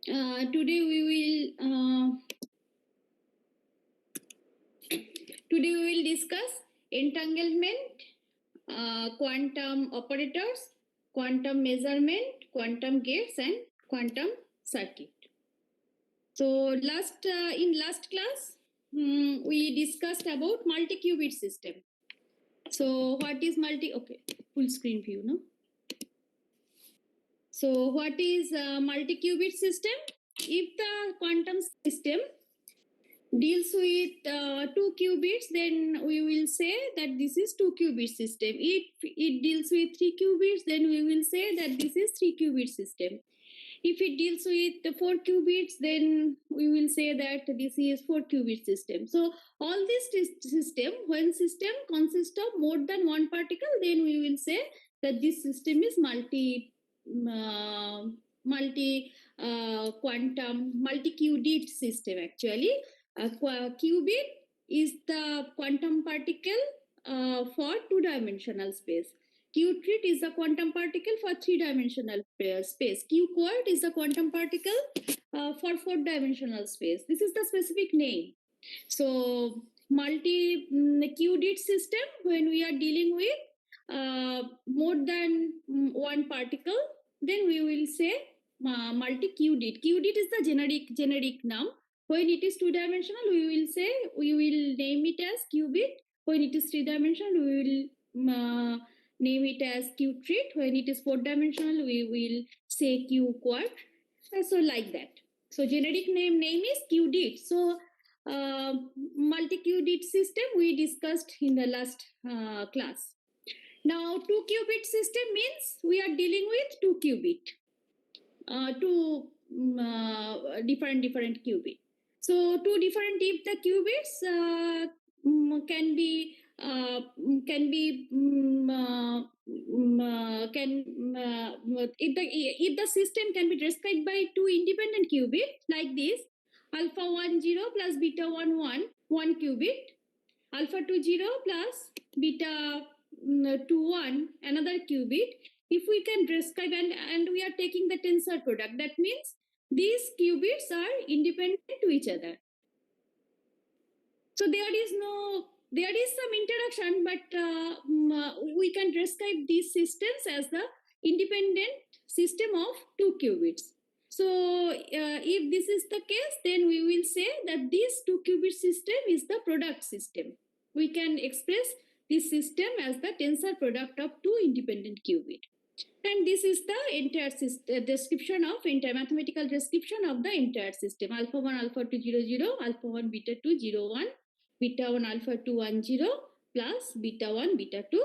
Today we will discuss entanglement, quantum operators, quantum measurement, quantum gates, and quantum circuit. So in last class we discussed about multi-qubit system. So what is full screen view, no? So what is multi-qubit system? If the quantum system deals with 2 qubits, then we will say that this is 2 qubit system. If it deals with 3 qubits, then we will say that this is 3 qubit system. If it deals with the 4 qubits, then we will say that this is 4 qubit system. So all this system, when system consists of more than one particle, then we will say that this system is multi-qubit system. Actually, qubit is the quantum particle for 2-dimensional space. Q-trit is a quantum particle for 3-dimensional space. Q-quart is a quantum particle for 4-dimensional space. This is the specific name. So multi-qubit system, when we are dealing with more than one particle, then we will say multi-qubit. Qubit is the generic noun. When it is 2-dimensional, we will name it as qubit. When it is 3-dimensional, we will name it as q-trit. When it is 4-dimensional, we will say q-quart. So like that. So generic name is qubit. So multi-qubit system we discussed in the last class. Now 2-qubit system means we are dealing with 2 qubit. Two different qubit. So two different, if the qubits can be if the system can be described by two independent qubits like this: alpha 1 0 plus beta 1 1 1 qubit, alpha 2 0 plus beta 2 1 another qubit. If we can describe, and we are taking the tensor product, that means these qubits are independent to each other. So there is some interaction, but we can describe these systems as the independent system of 2 qubits. So if this is the case, then we will say that this 2 qubit system is the product system. We can express this system as the tensor product of two independent qubits. And this is the entire description of mathematical description of the entire system: alpha 1 alpha 2 0 0, alpha 1 beta 2 0 1, beta 1 alpha 2 1 0 plus beta 1 beta 2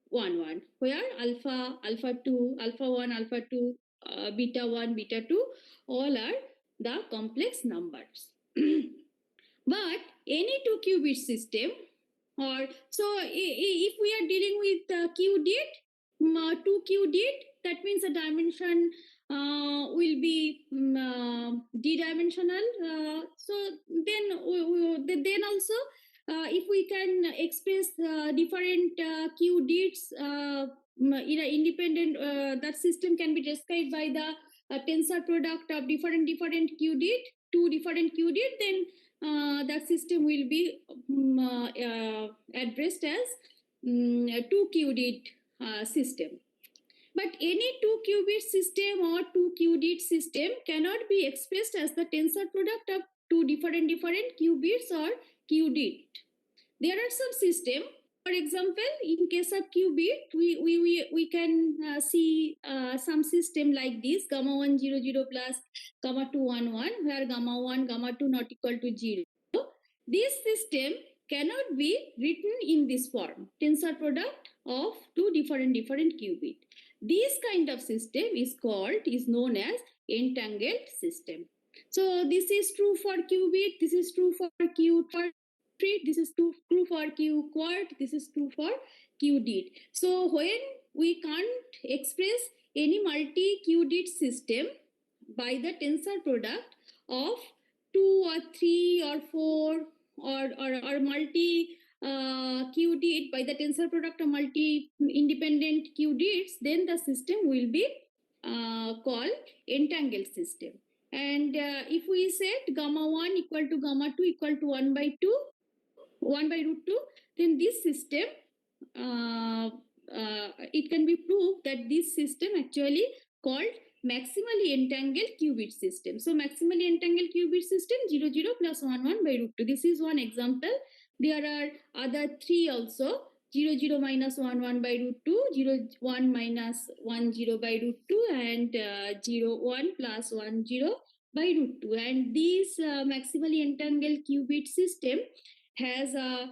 1 1, where alpha 2 alpha 1 alpha 2 beta 1 beta 2 all are the complex numbers. But any 2 qubit system, or so if we are dealing with qubit, 2 qubit, that means the dimension will be d-dimensional. So then also if we can express different qubits in an independent, that system can be described by the tensor product of different qubit, two different qubit, then that system will be addressed as 2 qubit system. But any 2 qubit system or 2 qubit system cannot be expressed as the tensor product of two different qubits or qubit. There are some system. For example, in case of qubit, we can see some system like this: gamma 1 0 0 plus gamma 2 1 1, where gamma 1 gamma 2 not equal to 0. This system cannot be written in this form, tensor product of two different qubit. This kind of system is known as entangled system. So this is true for qubit, this is true for q-trit, this is true for q-quart, this is true for qubit. So when we can't express any multi-qubit system by the tensor product of 2 or 3 or 4 or multi qubit by the tensor product of multi independent qubits, then the system will be called entangled system. And if we set gamma 1 equal to gamma 2 equal to 1 by 2, 1 by root 2, then this system, it can be proved that this system actually called maximally entangled qubit system. So maximally entangled qubit system 0 0 plus 1 1 by root 2. This is one example. There are other three also. 0 0 minus 1 1 by root 2, 0 1 minus 1 0 by root 2, and 0 1 plus 1 0 by root 2. And this maximally entangled qubit system has a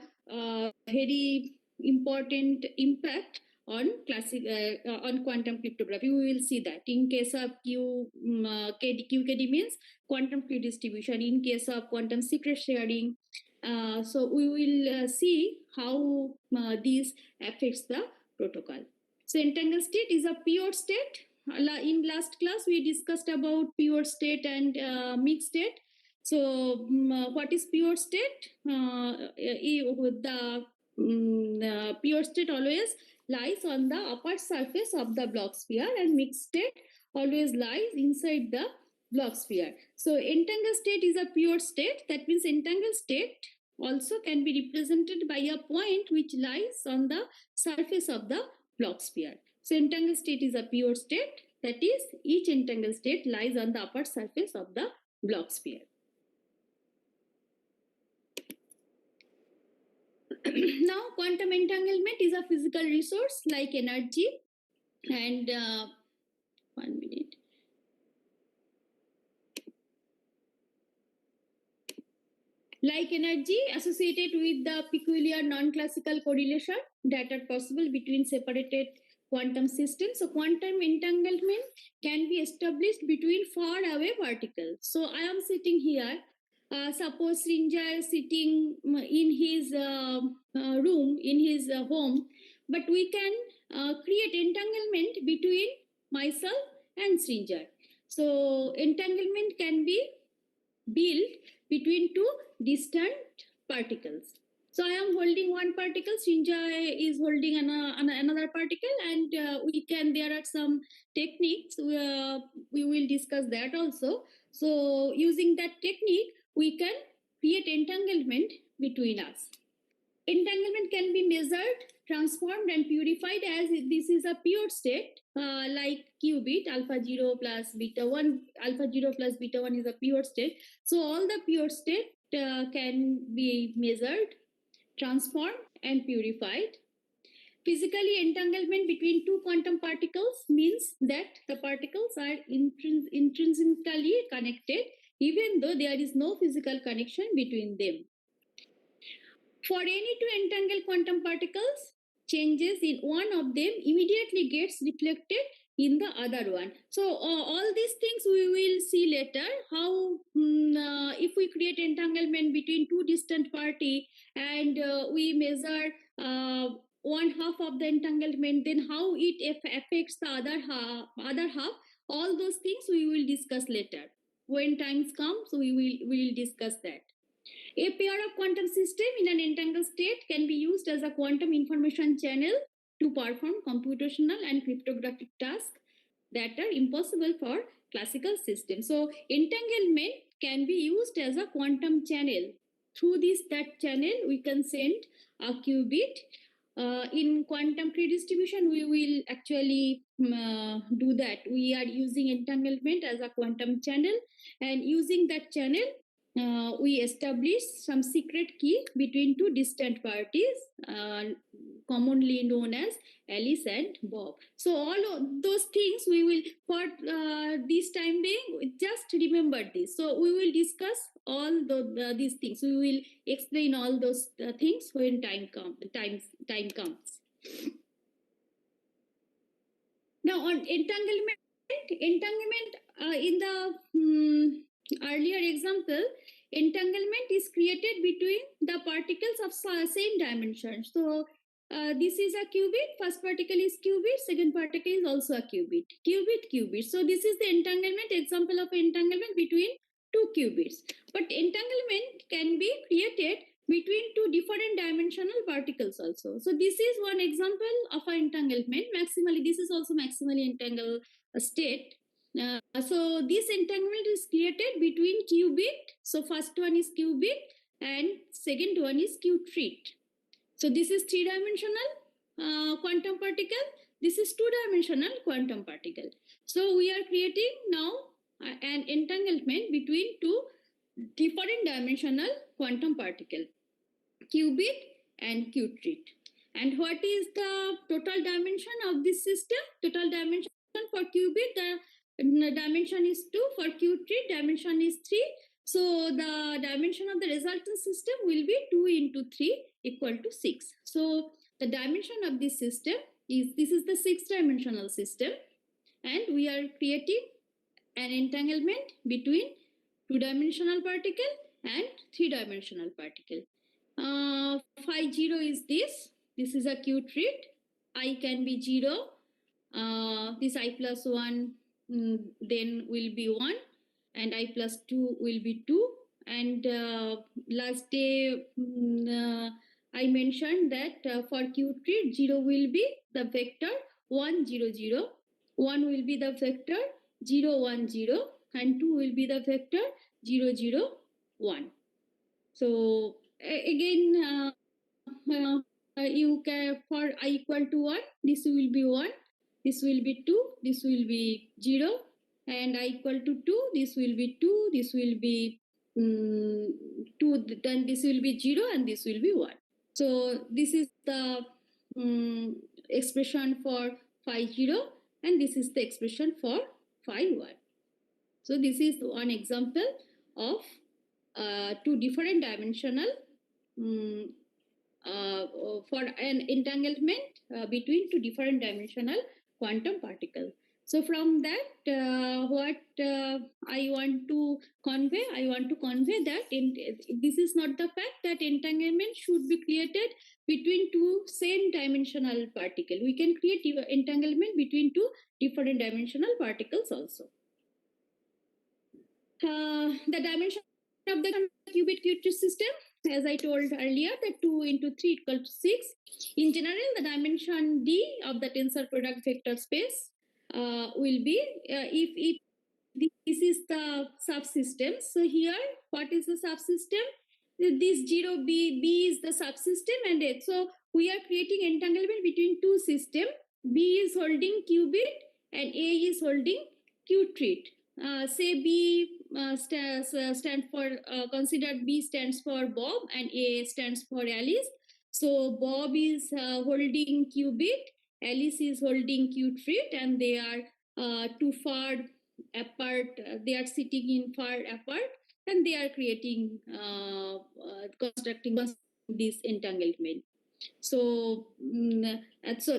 very important impact on on quantum cryptography. We will see that in case of QKD means quantum key distribution. In case of quantum secret sharing, so we will see how this affects the protocol. So entangled state is a pure state. In last class we discussed about pure state and mixed state. So what is pure state? The pure state always lies on the upper surface of the Bloch sphere, and mixed state always lies inside the Bloch sphere. So entangled state is a pure state. That means entangled state also can be represented by a point which lies on the surface of the Bloch sphere. So entangled state is a pure state. That is, each entangled state lies on the upper surface of the Bloch sphere. Now, quantum entanglement is a physical resource like energy, and 1 minute. Like energy associated with the peculiar non-classical correlation that are possible between separated quantum systems. So quantum entanglement can be established between far away particles. So I am sitting here. Suppose Srinjoy is sitting in his room, in his home, but we can create entanglement between myself and Srinjoy. So entanglement can be built between two distant particles. So I am holding one particle, Srinjoy is holding another particle, and there are some techniques, we will discuss that also. So using that technique, we can create entanglement between us. Entanglement can be measured, transformed, and purified as this is a pure state, like qubit alpha 0 plus beta 1. Alpha 0 plus beta 1 is a pure state. So all the pure state can be measured, transformed, and purified. Physically, entanglement between two quantum particles means that the particles are intrinsically connected, even though there is no physical connection between them. For any two entangled quantum particles, changes in one of them immediately gets reflected in the other one. So all these things we will see later, how if we create entanglement between two distant party and we measure one half of the entanglement, then how it affects the other half. All those things we will discuss later. When times comes, we will discuss that. A pair of quantum system in an entangled state can be used as a quantum information channel to perform computational and cryptographic tasks that are impossible for classical systems. So entanglement can be used as a quantum channel. Through that channel, we can send a qubit. In quantum tree distribution, we will actually do that. We are using entanglement as a quantum channel, and using that channel, we establish some secret key between two distant parties, commonly known as Alice and Bob. So all of those things we will, for this time being, just remember this. So we will discuss all these things. We will explain all those things when time comes. Now on entanglement in the earlier example, entanglement is created between the particles of same dimension. So this is a qubit, first particle is qubit, second particle is also a qubit. Qubit. So this is the entanglement, example of entanglement between two qubits. But entanglement can be created between two different dimensional particles also. So this is one example of an entanglement. This is also maximally entangled state. So this entanglement is created between qubit. So first one is qubit and second one is q-treat. So this is three-dimensional quantum particle. This is two-dimensional quantum particle. So we are creating now an entanglement between two different dimensional quantum particle, qubit and q-treat. And what is the total dimension of this system? Total dimension for qubit, the dimension is 2. For q-treat, dimension is 3. So the dimension of the resultant system will be 2 into 3 equal to 6. So the dimension of this system is, this is the 6-dimensional system, and we are creating an entanglement between 2-dimensional particle and 3-dimensional particle. Phi 0 is this. This is a q-treat. I can be 0. This I plus 1 then will be 1, and I plus 2 will be 2. And last day I mentioned that for q-treat, 0 will be the vector 1 0 0, 1 will be the vector 0 1 0, and 2 will be the vector 0 0 1. So again, you can, for I equal to 1, this will be 1, this will be 2, this will be 0, and I equal to 2, this will be 2, this will be 2, then this will be 0, and this will be 1. So this is the expression for phi 0, and this is the expression for phi 1. So this is one example of two different dimensional for an entanglement between two different dimensional quantum particles. So from that, what I want to convey that this is not the fact that entanglement should be created between two same dimensional particles. We can create entanglement between two different dimensional particles also. The dimension of the qubit q-treat system, as I told earlier, that 2 into 3 equal to 6. In general, the dimension d of the tensor product vector space will be, if this is the subsystem. So here, what is the subsystem? This 0b is the subsystem, and it. So we are creating entanglement between two systems. B is holding qubit and A is holding q-treat. Say B stand for, consider B stands for Bob and A stands for Alice. So Bob is holding qubit, Alice is holding q-treat, and they are too far apart. They are sitting in far apart, and they are creating constructing this entanglement. So so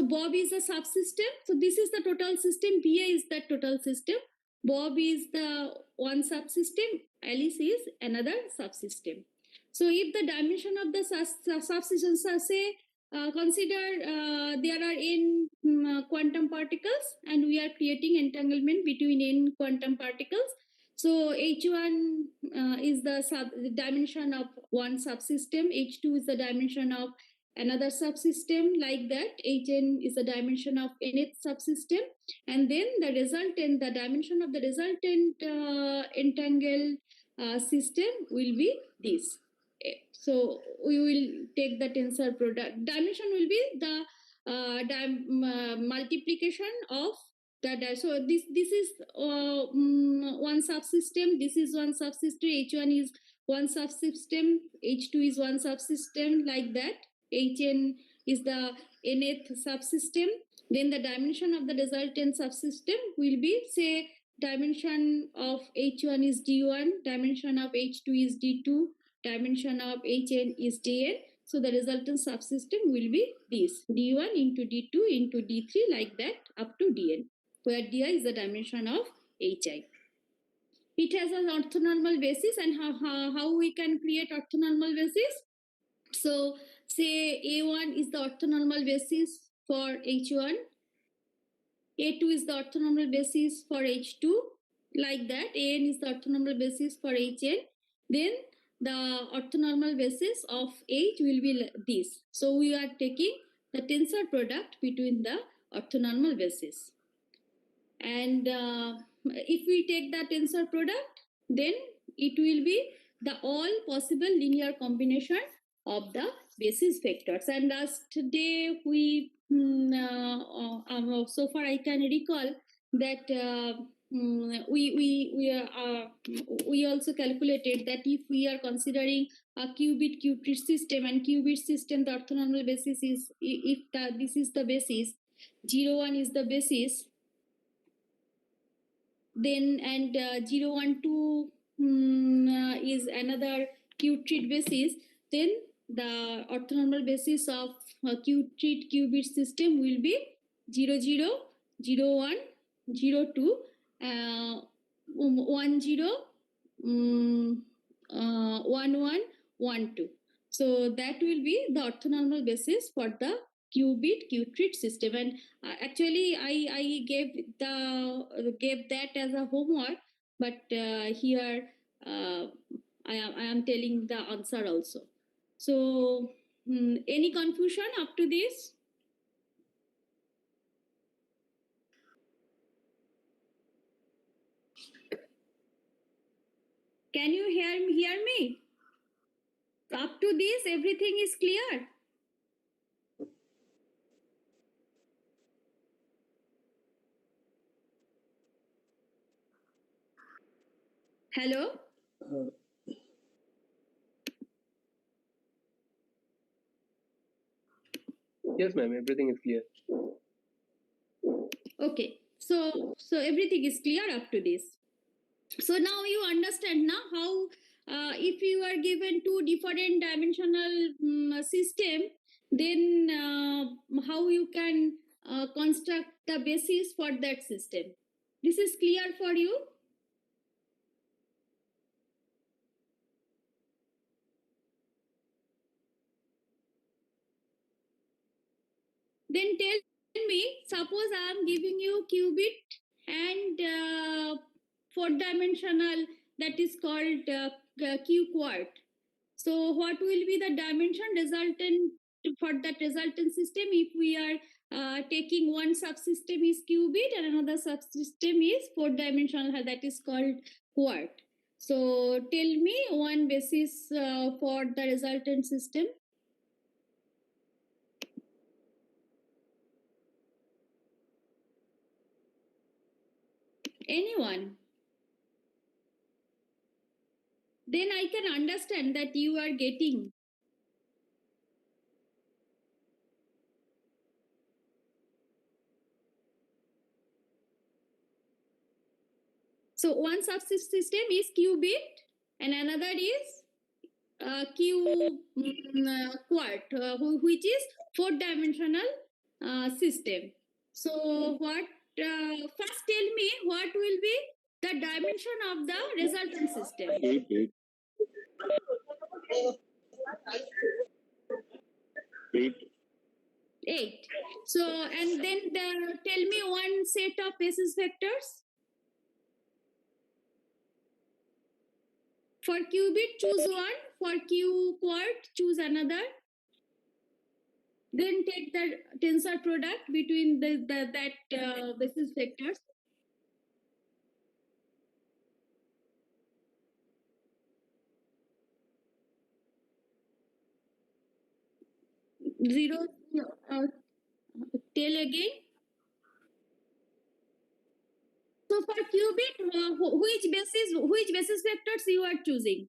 Bob is a subsystem. So this is the total system. BA is the total system. Bob is the one subsystem. Alice is another subsystem. So if the dimension of the subsystems are, say, consider there are n quantum particles, and we are creating entanglement between n quantum particles. So H1 is the dimension of one subsystem, H2 is the dimension of another subsystem, like that. Hn is the dimension of nth subsystem, and then the resultant, the dimension of the resultant entangled system will be this. So we will take the tensor product. Dimension will be the multiplication of that. So this is one subsystem, this is one subsystem, H1 is one subsystem, H2 is one subsystem, like that. Hn is the nth subsystem. Then the dimension of the resultant subsystem will be, say, dimension of H1 is d1, dimension of H2 is d2, dimension of Hn is dn. So the resultant subsystem will be this, d1 into d2 into d3, like that, up to dn, where di is the dimension of hi. It has an orthonormal basis, and how we can create orthonormal basis. So say A1 is the orthonormal basis for H1, A2 is the orthonormal basis for H2, like that. An is the orthonormal basis for Hn. Then the orthonormal basis of H will be this. So we are taking the tensor product between the orthonormal basis. And if we take the tensor product, then it will be the all possible linear combination of the basis vectors. And last day we so far I can recall that we also calculated that if we are considering a qubit qubit system, and qubit system, the orthonormal basis is, if this is the basis, 0 1 is the basis, then and 0 1 2 is another qubit basis, then the orthonormal basis of qubit qubit system will be 0 0 0 1 0 2 1 0 1 1 1 2. So that will be the orthonormal basis for the qubit qubit system. And actually I gave that as a homework, but here I am telling the answer also. So any confusion up to this? Can you hear me? Up to this, everything is clear? Hello? Yes, ma'am, everything is clear. Okay, so everything is clear up to this. So now you understand now how if you are given two different dimensional system, then how you can construct the basis for that system. This is clear for you? Then tell me, suppose I am giving you qubit and fourth dimensional, that is called q quart. So what will be the dimension resultant for that resultant system if we are taking one subsystem is qubit and another subsystem is fourth dimensional, that is called quart. So tell me one basis for the resultant system. Anyone? Then I can understand that you are getting. So one subsystem is qubit and another is quart, which is fourth dimensional system. So what? First, tell me what will be the dimension of the resultant system. 8. 8. So and then tell me one set of basis vectors. For qubit, choose one. For q quart, choose another. Then take the tensor product between that basis vectors. Zero. Tell again. So for qubit, which basis vectors you are choosing?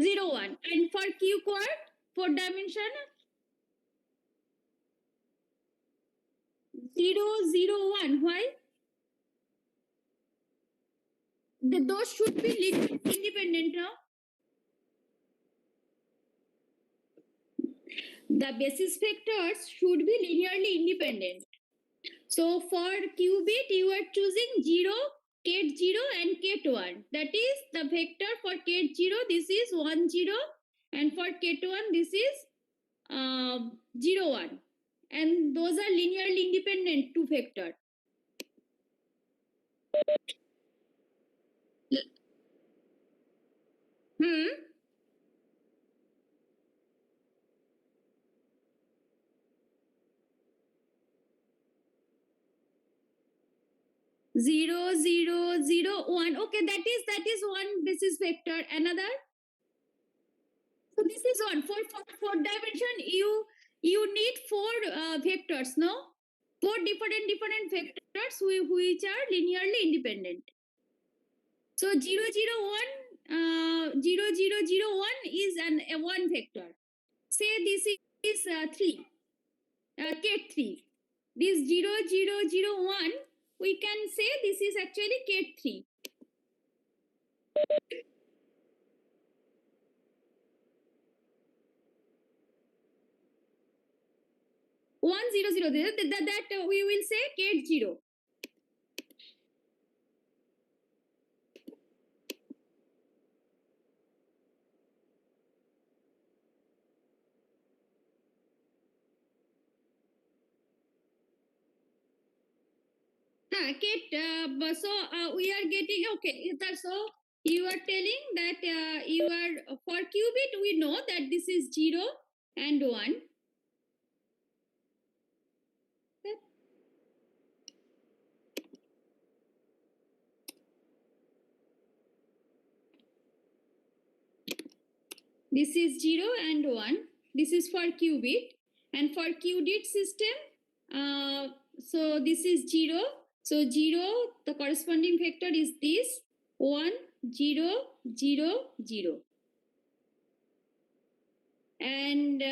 0 1. And for q quart, 4 dimension, 0 0 1. Why? Those should be independent now. The basis vectors should be linearly independent. So for qubit, you are choosing 0, ket 0 and ket 1. That is the vector for ket 0, this is 1 0, and for ket 1, this is 0 1. And those are linearly independent two vector. 0, 0, 0, 1. Okay, that is one basis vector. Another. So this is one. For dimension, you need four vectors, no? Four different vectors which are linearly independent. So 0, 0, 1, 0, 0, 0, 1 is a one vector. Say this is 3, K3. This 0, 0, 0, 1, we can say this is actually K3. One zero zero that we will say K0. So we are getting okay. So you are telling that you are for qubit we know that this is 0 and 1. This is 0 and 1. This is for qubit. And for qubit system, so this is 0. So 0, the corresponding vector is this 1, 0, 0, 0. And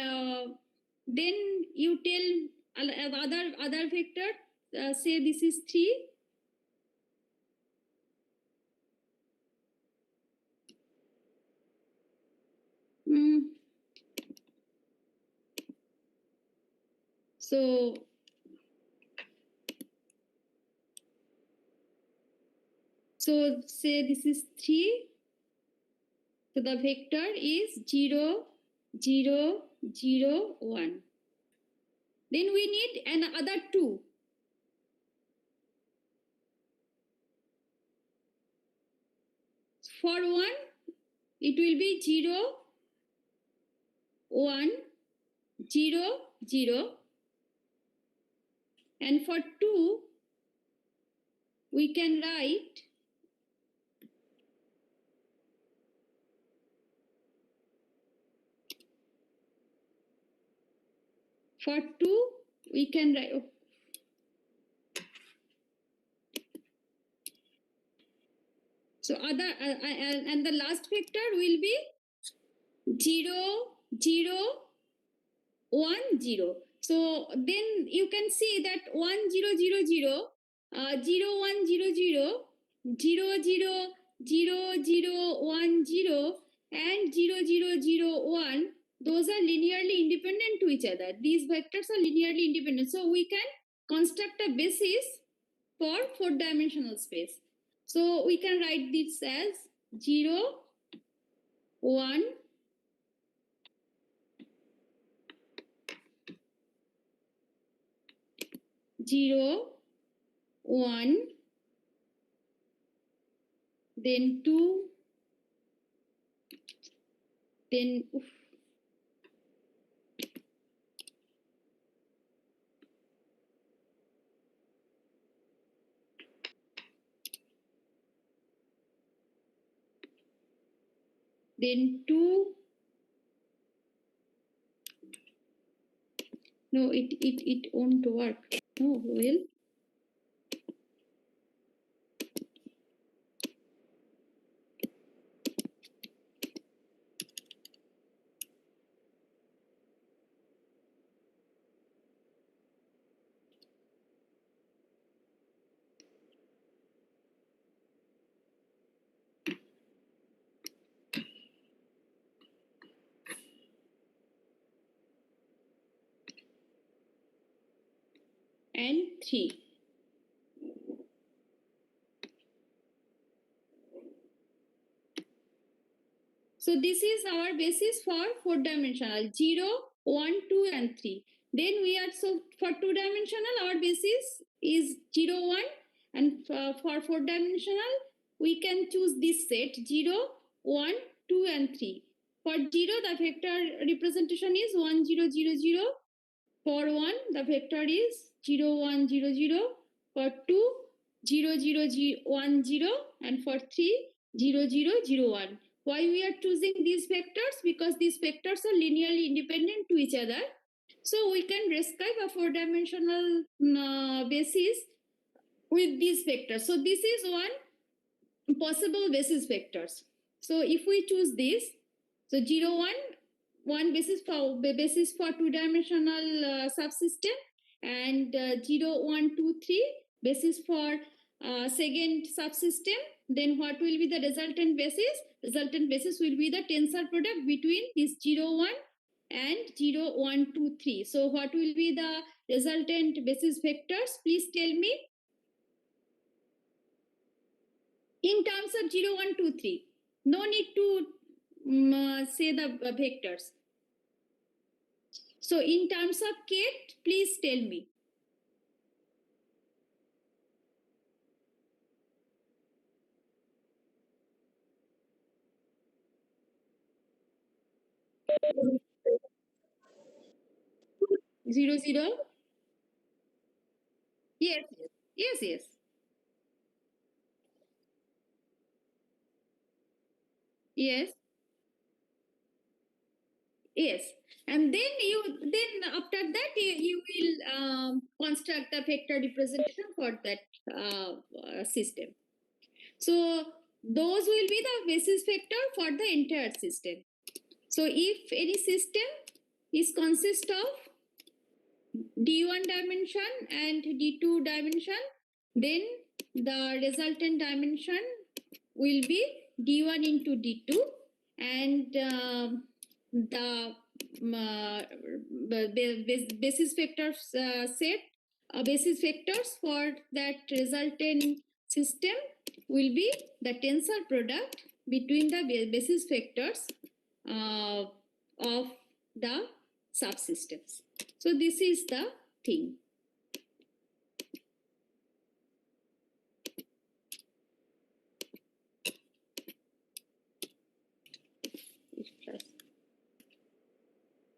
then you tell other vector, say this is 3. So say this is 3. So the vector is 0, 0, 0, 1. Then we need another 2. For 1, it will be 0, 1, 0, 0. And for 2, we can write for 2, we can write. So other and the last vector will be 0, 0, 1, 0. So then you can see that 1, 0, 0, 0, 0, 1, 0, 0, 0, 0, 0, 0, 1, 0, and 0, 0, 0, 1. Those are linearly independent to each other. These vectors are linearly independent. So we can construct a basis for four-dimensional space. So we can write this as 0, 1, 0, 1, then 2, then then 2. No, it won't work. Oh, well. And 3. So this is our basis for four-dimensional 0, 1, 2, and 3. Then we are so for two-dimensional our basis is 0, 1, and for four-dimensional we can choose this set 0, 1, 2, and 3. For 0, the vector representation is 1, 0, 0, 0. For 1, the vector is 0, 1, 0, 0. For 2, 0, 0, 0, 1, 0, and for 3, 0, 0, 0, 1. Why we are choosing these vectors? Because these vectors are linearly independent to each other. So we can describe a four-dimensional basis with these vectors. So this is one possible basis vectors. So if we choose this, so 0, 1, one basis for two-dimensional subsystem, and 0, 1, 2, 3 basis for second subsystem, then what will be the resultant basis? Resultant basis will be the tensor product between this 0, 1 and 0, 1, 2, 3. So what will be the resultant basis vectors? Please tell me. In terms of 0, 1, 2, 3. No need to say the vectors. So in terms of Kate, please tell me. Zero, zero? Yes, yes, yes. Yes. Yes. And then after that you will construct the vector representation for that system. So those will be the basis vector for the entire system. So if any system is consist of d1 dimension and d2 dimension, then the resultant dimension will be d1 into d2, and the basis vectors set basis vectors for that resultant system will be the tensor product between the basis vectors of the subsystems. So this is the thing.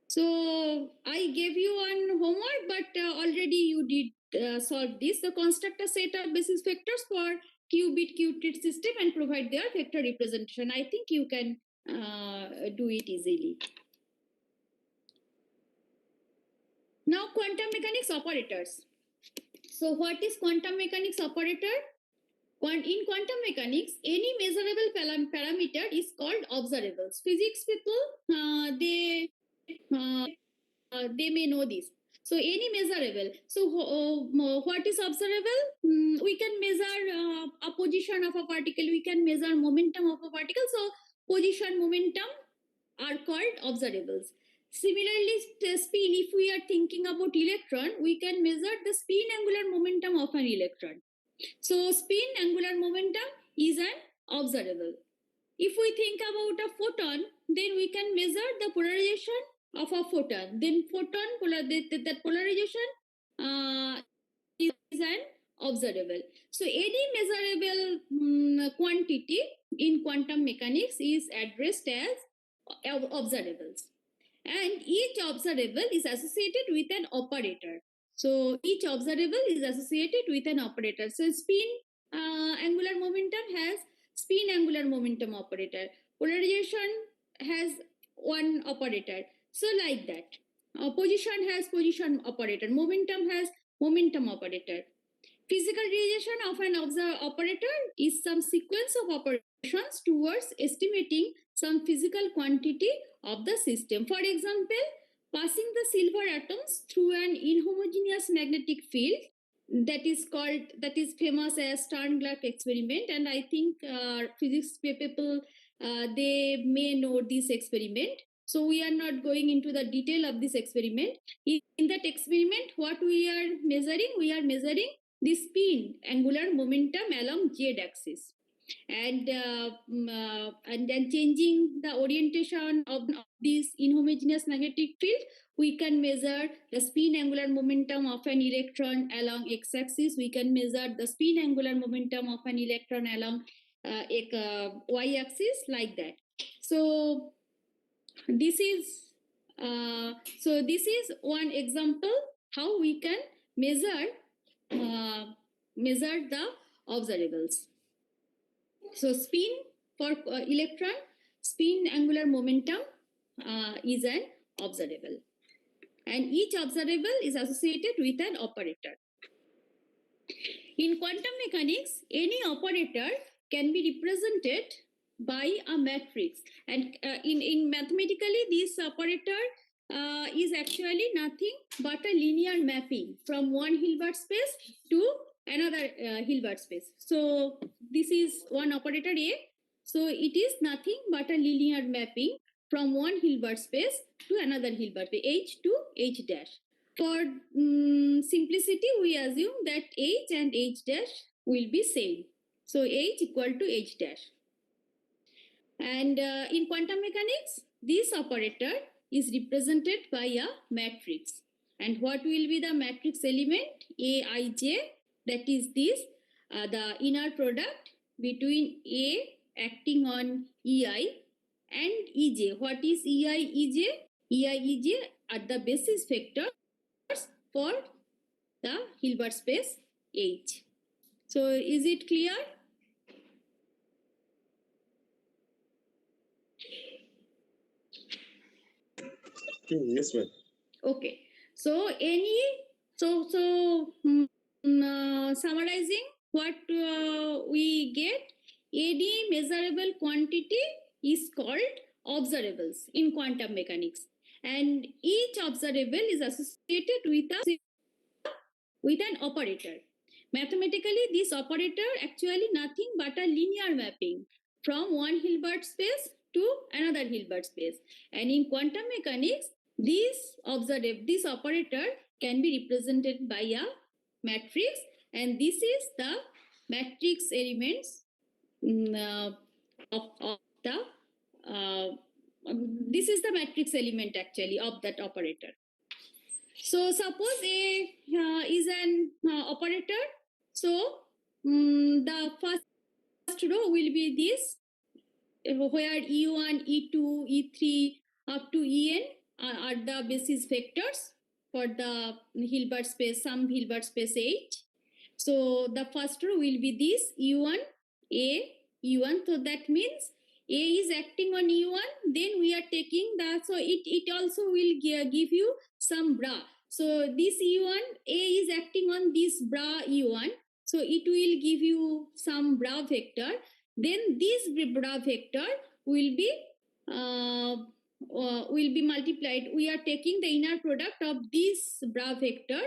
So I gave you one homework, but already you did solve this. So construct a set of basis vectors for qubit qubit system and provide their vector representation. I think you can do it easily. Now quantum mechanics operators. So what is quantum mechanics operator? In quantum mechanics, any measurable parameter is called observables. Physics people, they may know this. So any measurable. So what is observable? We can measure a position of a particle. We can measure momentum of a particle. So position, momentum are called observables. Similarly, spin. If we are thinking about electron, we can measure the spin angular momentum of an electron. So spin angular momentum is an observable. If we think about a photon, then we can measure the polarization of a photon. Then that polarization is an observable. So any measurable quantity in quantum mechanics is addressed as observables. And each observable is associated with an operator. So each observable is associated with an operator. So spin angular momentum has spin angular momentum operator. Polarization has one operator. So like that. Position has position operator. Momentum has momentum operator. Physical realization of an operator is some sequence of operations towards estimating some physical quantity of the system. For example, passing the silver atoms through an inhomogeneous magnetic field, that is famous as Stern-Gerlach experiment, and I think physics people they may know this experiment. So we are not going into the detail of this experiment. In that experiment, what we are measuring? We are measuring the spin angular momentum along z axis, and then changing the orientation of this inhomogeneous magnetic field, we can measure the spin angular momentum of an electron along x-axis. We can measure the spin angular momentum of an electron along y-axis, like that. So this is one example how we can measure the observables. So spin for electron, spin angular momentum is an observable. And each observable is associated with an operator. In quantum mechanics, any operator can be represented by a matrix. And in mathematically, this operator is actually nothing but a linear mapping from one Hilbert space to another Hilbert space. So this is one operator A. So it is nothing but a linear mapping from one Hilbert space to another Hilbert space, H to H dash. For simplicity, we assume that H and H dash will be same. So H equal to H dash. And in quantum mechanics, this operator is represented by a matrix. And what will be the matrix element? Aij, that is this, the inner product between A acting on Ei and Ej. What is Ei, Ej? Ei, Ej are the basis vectors for the Hilbert space H. So is it clear? Yes, ma'am. Okay. So summarizing what we get, any measurable quantity is called observables in quantum mechanics, and each observable is associated with an operator. Mathematically, this operator actually nothing but a linear mapping from one Hilbert space to another Hilbert space. And in quantum mechanics, this operator can be represented by a matrix, and this is the matrix elements of the this is the matrix element actually of that operator. So suppose A is an operator. So the first row will be this, where E1, E2, E3 up to En are the basis vectors for the Hilbert space, some Hilbert space H. So the first row will be this E1, A, E1. So that means A is acting on E1, then we are taking the, so it also will give you some bra. So this E1, A is acting on this bra E1. So it will give you some bra vector. Then this bra vector will be multiplied. We are taking the inner product of this bra vector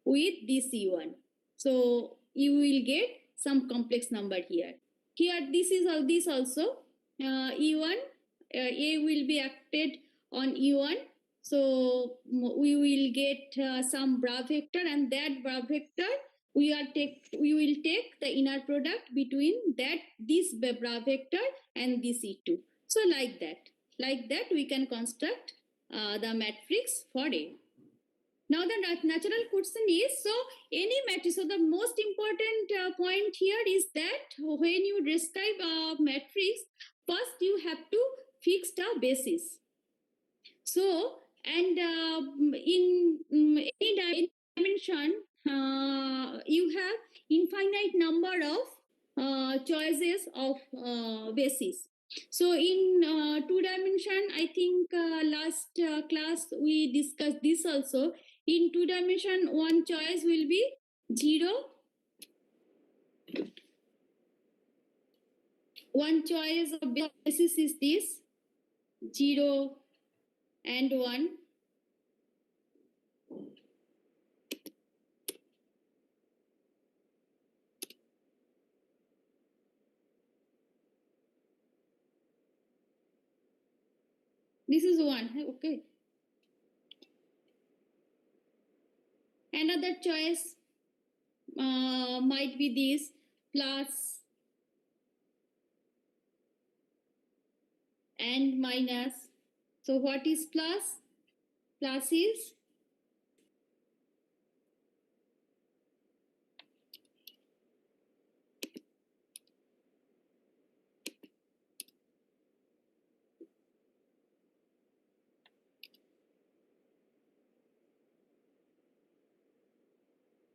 with this E1. So you will get some complex number here. Here this is all this also. E1, A will be acted on E1. So we will get some bra vector, and that bra vector we will take the inner product between this bra vector and this E2. So like that we can construct the matrix for A. Now the natural question is, so any matrix, so the most important point here is that when you describe a matrix, first you have to fix the basis. So, and in any dimension, you have infinite number of choices of basis. So in 2-dimension, I think last class we discussed this also. In 2-dimension, one choice will be 0. One choice of basis is this 0 and 1. This is 1, okay. Another choice might be this plus and minus. So what is plus? Plus is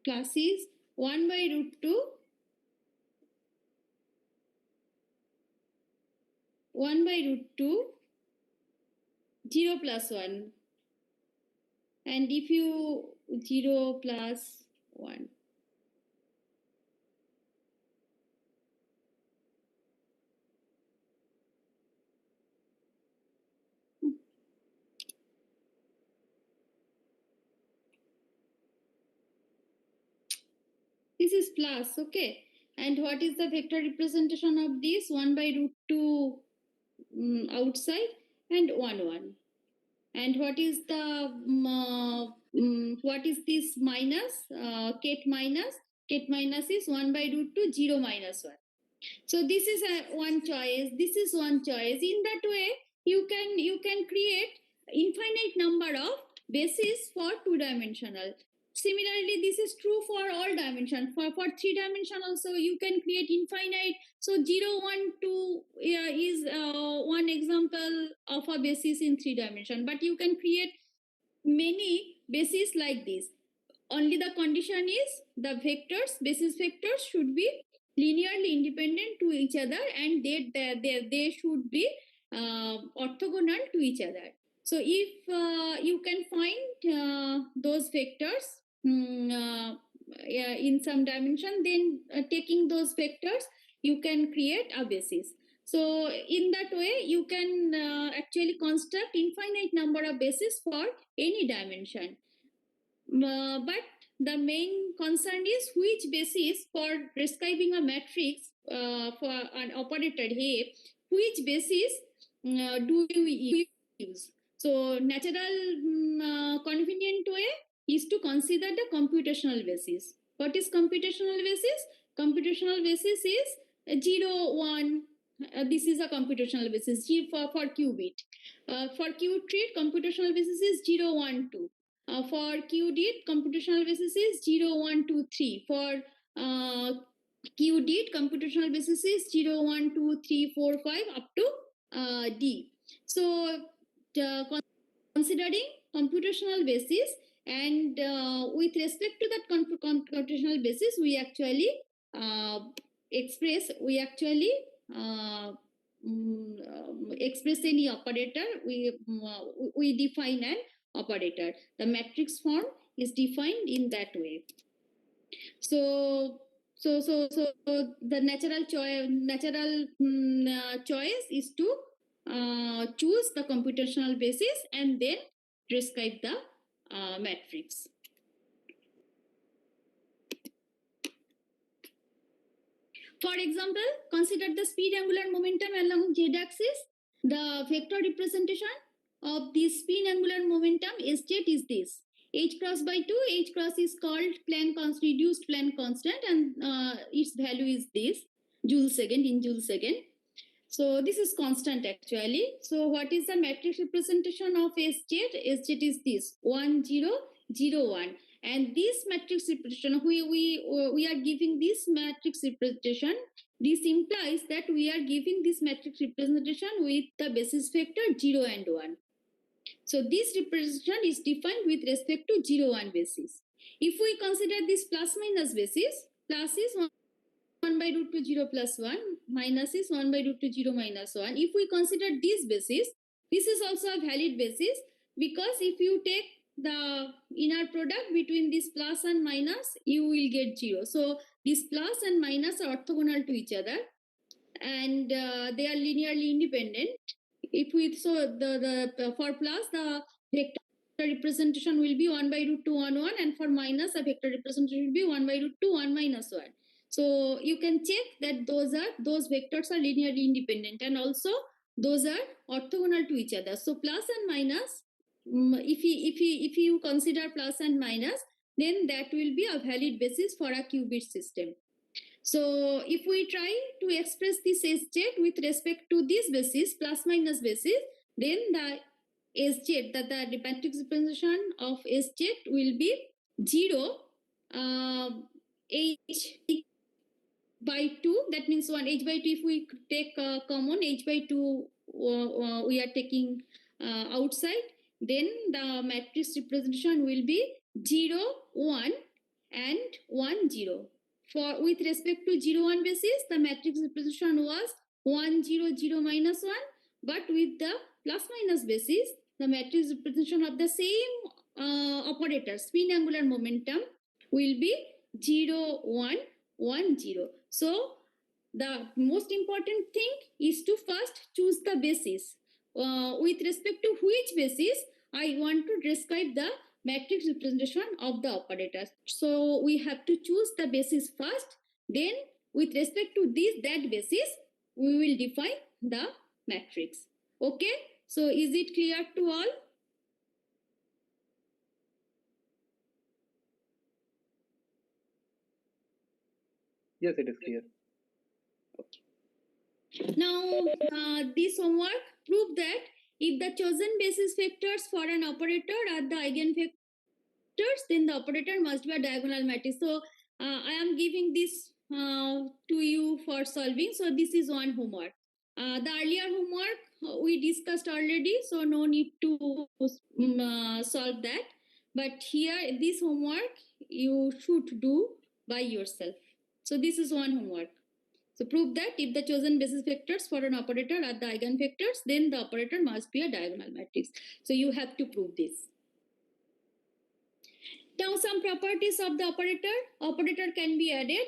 plus is 1 by root 2 1 by root 2, 0 plus 1. And if you 0 plus 1. This is plus, okay. And what is the vector representation of this? 1 by root 2 outside and 1 1. And what is the what is this minus? Ket minus? Ket minus is 1 by root 2, 0 minus 1. So this is one choice. This is one choice. In that way, you can create infinite number of bases for 2-dimensional. Similarly, this is true for all dimension. For 3-dimension also, you can create infinite. So 0, 1, 2 is one example of a basis in 3-dimension. But you can create many bases like this. Only the condition is the vectors, basis vectors should be linearly independent to each other, and they should be orthogonal to each other. So if you can find those vectors in some dimension, then taking those vectors, you can create a basis. So in that way, you can actually construct infinite number of bases for any dimension. But the main concern is which basis for describing a matrix for an operator here, which basis do you use? So natural convenient way is to consider the computational basis. What is computational basis? Computational basis is 0, 1. This is a computational basis G for qubit. For qubit, computational basis is 0, 1, 2. For QDIT, computational basis is 0, 1, 2, 3. For QDIT, computational basis is 0, 1, 2, 3, 4, 5 up to D. So considering computational basis, and with respect to that computational basis, we actually express any operator. We define an operator. The matrix form is defined in that way. So the natural choice is to choose the computational basis and then describe the matrix. For example, consider the speed angular momentum along z-axis. The vector representation of the spin angular momentum Sz is this. H cross by 2, H cross is called reduced Planck constant, and its value is this, joule second in joule second. So this is constant actually. So what is the matrix representation of Sz? Sz is this, 1, 0, 0, 1. And this matrix representation, we are giving this matrix representation. This implies that we are giving this matrix representation with the basis vector 0 and 1. So this representation is defined with respect to 0, 1 basis. If we consider this plus minus basis, plus is 1 by root 2 0 plus 1, minus is 1 by root 2 0 minus 1. If we consider this basis, this is also a valid basis, because if you take the inner product between this plus and minus, you will get 0. So this plus and minus are orthogonal to each other, and they are linearly independent. If we for plus, the vector representation will be 1 by root 2 1 1, and for minus, the vector representation will be 1 by root 2 1 minus 1. So you can check that those vectors are linearly independent, and also those are orthogonal to each other. So plus and minus, if you consider plus and minus, then that will be a valid basis for a qubit system. So if we try to express this Sz with respect to this basis, plus minus basis, then the Sz, the matrix representation of Sz will be 0, H by 2, that means 1 H by 2. If we take common H by 2, we are taking outside, then the matrix representation will be 0, 1 and 1, 0. For with respect to 0, 1 basis, the matrix representation was 1 0 0 minus 1, but with the plus minus basis, the matrix representation of the same operator, spin angular momentum, will be 0 1 1 0. So the most important thing is to first choose the basis. With respect to which basis I want to describe the matrix representation of the operators. So we have to choose the basis first. Then with respect to that basis, we will define the matrix. Okay. So is it clear to all? Yes, it is clear. Now, this homework proved that if the chosen basis vectors for an operator are the eigenvectors, then the operator must be a diagonal matrix. So, I am giving this to you for solving. So, this is one homework. The earlier homework we discussed already, so no need to solve that. But here, this homework you should do by yourself. So, this is one homework. So prove that if the chosen basis vectors for an operator are the eigenvectors, then the operator must be a diagonal matrix. So you have to prove this. Now some properties of the operator. Operator can be added.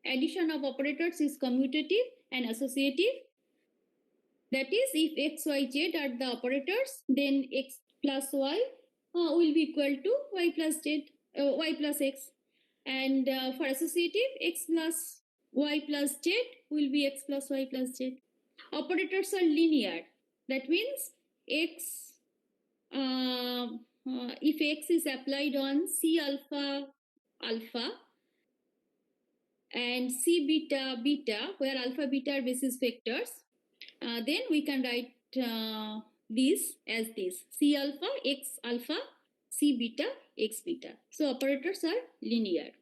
Addition of operators is commutative and associative. That is, if x, y, z are the operators, then x plus y will be equal to y plus z, y plus x. And for associative, x plus y plus z will be x plus y plus z. Operators are linear. That means x, if x is applied on C alpha alpha and C beta beta, where alpha beta are basis vectors, then we can write this as this: C alpha x alpha, C beta x beta. So operators are linear.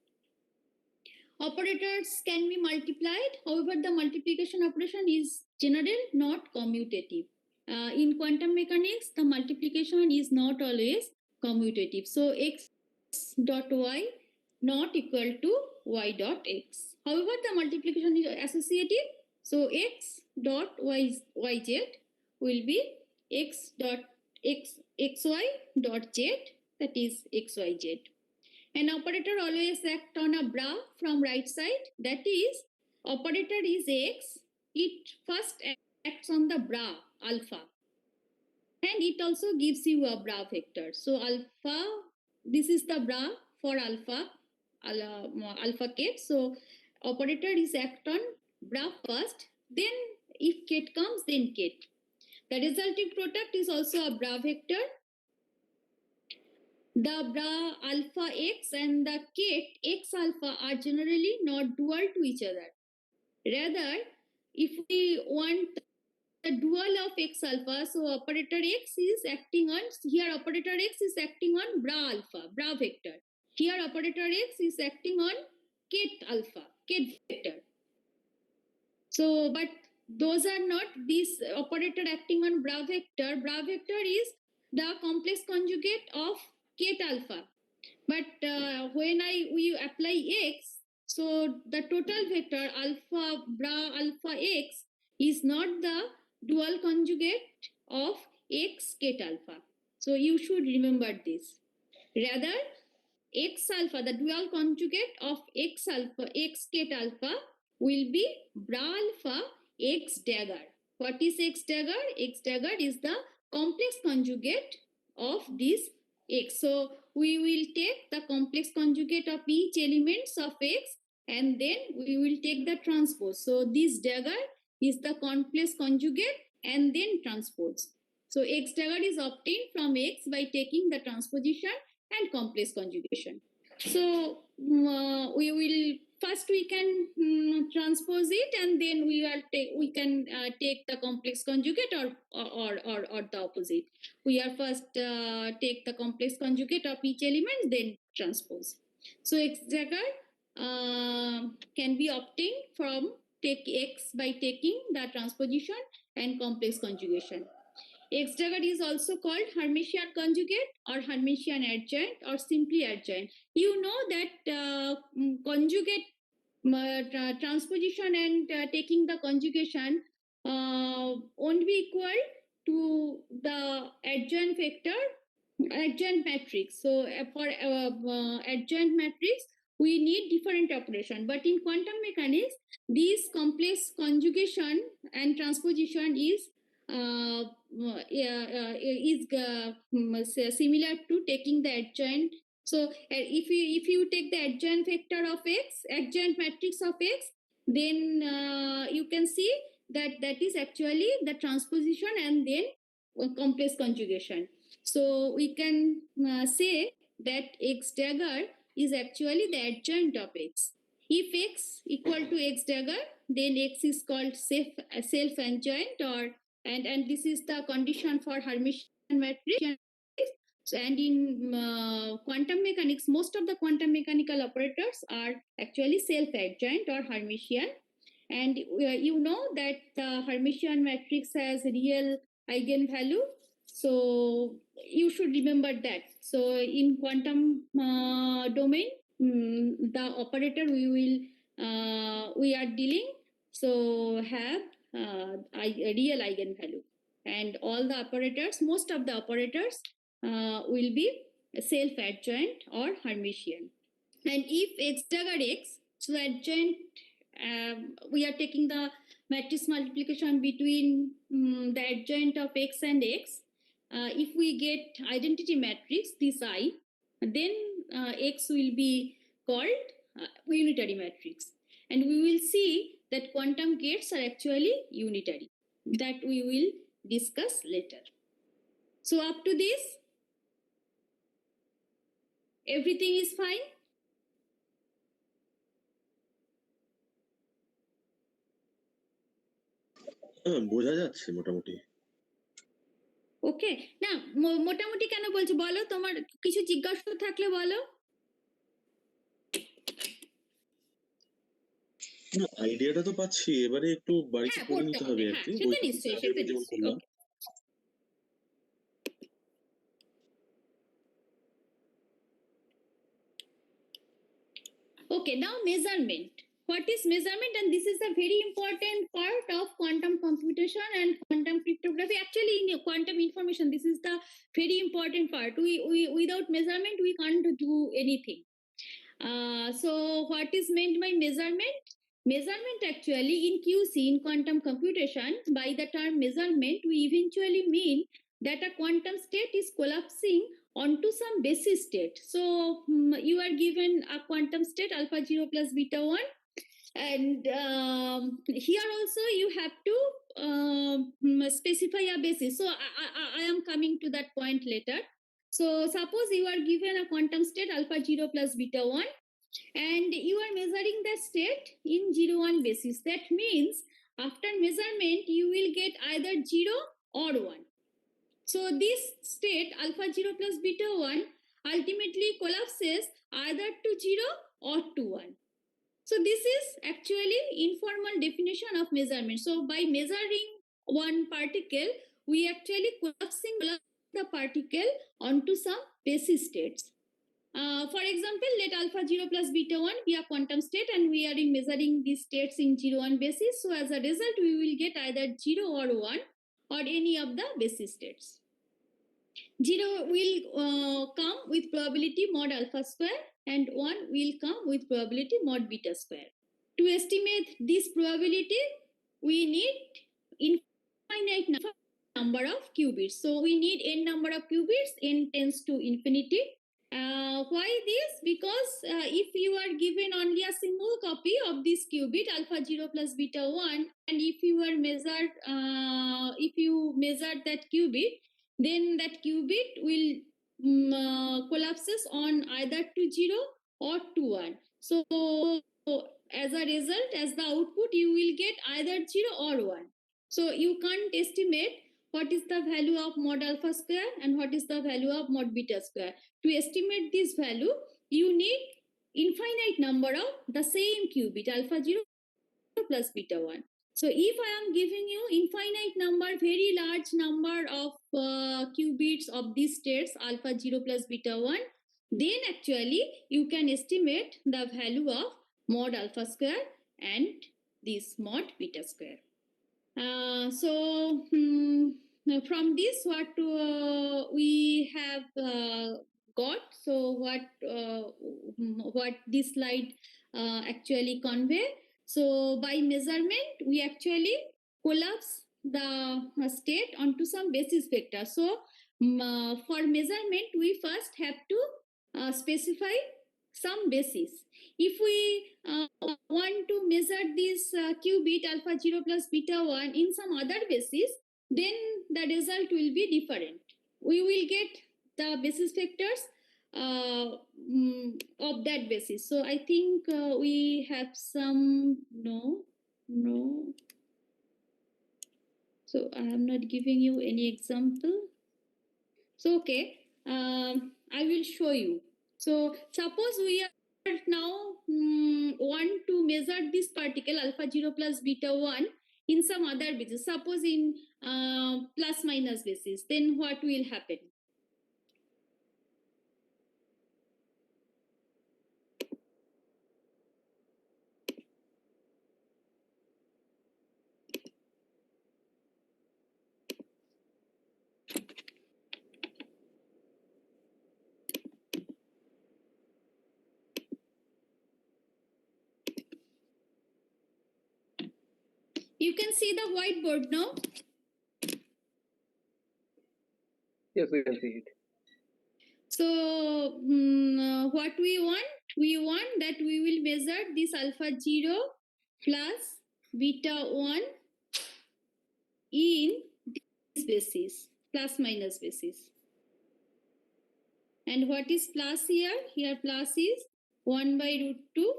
Operators can be multiplied. However, the multiplication operation is general, not commutative. In quantum mechanics, the multiplication is not always commutative. So x dot y not equal to y dot x. However, the multiplication is associative. So x dot yz will be x dot xy dot z, that is xyz. An operator always acts on a bra from right side. That is, operator is x. It first acts on the bra alpha, and it also gives you a bra vector. So alpha, this is the bra for alpha, alpha ket. So operator is act on bra first. Then if ket comes, then ket. The resulting product is also a bra vector. The bra alpha x and the ket x alpha are generally not dual to each other. Rather, if we want the dual of x alpha, so operator x is acting on, here operator x is acting on bra alpha, bra vector. Here operator x is acting on ket alpha, ket vector. So, but those are not this operator acting on bra vector. Bra vector is the complex conjugate of ket alpha. But when we apply x, so the total vector alpha bra alpha x is not the dual conjugate of x ket alpha. So you should remember this. Rather, x alpha, the dual conjugate of x alpha, x ket alpha will be bra alpha x dagger. What is x dagger? X dagger is the complex conjugate of this x. So we will take the complex conjugate of each elements of x, and then we will take the transpose. So this dagger is the complex conjugate and then transpose. So x dagger is obtained from x by taking the transposition and complex conjugation. So we will first we can transpose it, and then we can take the complex conjugate or the opposite. We are first take the complex conjugate of each element, then transpose. So x dagger can be obtained from take x by taking the transposition and complex conjugation. X dagger is also called Hermitian conjugate or Hermitian adjoint or simply adjoint. You know that conjugate transposition and taking the conjugation won't be equal to the adjoint matrix. So for adjoint matrix, we need different operation. But in quantum mechanics, this complex conjugation and transposition is similar to taking the adjoint. So if you take the adjoint vector of x, adjoint matrix of x, then you can see that is actually the transposition and then complex conjugation. So we can say that x dagger is actually the adjoint of x. If x equal to x dagger, then x is called self adjoint, or and this is the condition for Hermitian matrix. So, and in quantum mechanics, most of the quantum mechanical operators are actually self adjoint or Hermitian. And you know that the Hermitian matrix has real eigenvalue. So you should remember that. So in quantum domain, the operator we are dealing so have real eigenvalue, and all the operators, most of the operators will be self adjoint or Hermitian. And if x dagger x, so adjoint, we are taking the matrix multiplication between the adjoint of x and x. If we get identity matrix, this I, then x will be called unitary matrix. And we will see that quantum gates are actually unitary. That we will discuss later. So up to this, everything is fine? বোঝা যাচ্ছে মোটামুটি। ওকে, না মোটামুটি কেন বলছো বলো, তোমার কিছু জিজ্ঞাসা থাকলে বলো। না, আইডিয়াটা তো পাচ্ছি, এবারে একটু বাড়িতে হ্যাঁ করে পড়তে নিতে হবে, হবে আর হ্যাঁ কি। সেটা নিশ্চয়ই, সেটা যেমন নিশ্চয়ই। করলাম। Okay, now measurement. What is measurement? And this is a very important part of quantum computation and quantum cryptography. Actually, in quantum information, this is the very important part. We without measurement, we can't do anything. So what is meant by measurement? Measurement actually in QC, in quantum computation, by the term measurement, we eventually mean that a quantum state is collapsing onto some basis state. So you are given a quantum state alpha 0 plus beta 1, and here also you have to specify a basis. So I am coming to that point later. So suppose you are given a quantum state alpha 0 plus beta 1, and you are measuring the state in 0-1 basis. That means after measurement, you will get either 0 or 1. So this state alpha 0 plus beta 1 ultimately collapses either to 0 or to 1. So this is actually informal definition of measurement. So by measuring one particle, we actually collapsing the particle onto some basis states. For example, let alpha 0 plus beta 1 be a quantum state, and we are measuring these states in 0-1 basis. So as a result, we will get either 0 or 1 or any of the basis states. 0 will come with probability mod alpha square, and 1 will come with probability mod beta square. To estimate this probability, we need infinite number of qubits. So we need n number of qubits, n tends to infinity. Why this? Because if you are given only a single copy of this qubit alpha 0 plus beta 1, and if you are measured that qubit, then that qubit will collapses on either to 0 or to 1. So as a result, as the output, you will get either 0 or 1. So you can't estimate what is the value of mod alpha square and what is the value of mod beta square. To estimate this value, you need infinite number of the same qubit alpha 0 plus beta 1. So if I am giving you infinite number, very large number of qubits of these states alpha 0 plus beta 1, then actually you can estimate the value of mod alpha square and this mod beta square. Now from this, what we have got. So what this slide actually convey. So by measurement, we actually collapse the state onto some basis vector. So for measurement, we first have to specify some basis. If we want to measure this qubit alpha 0 plus beta 1 in some other basis, then the result will be different. We will get the basis vectors of that basis. So I think we have some, no. So I am not giving you any example. So okay, I will show you. So suppose we are now want to measure this particle alpha 0 plus beta 1 in some other basis, suppose in plus minus basis, then what will happen? You can see the whiteboard now. Yes, we can see it. So what we want that we will measure this alpha 0 plus beta 1 in this basis, plus minus basis. And what is plus here? Here plus is 1 by root 2,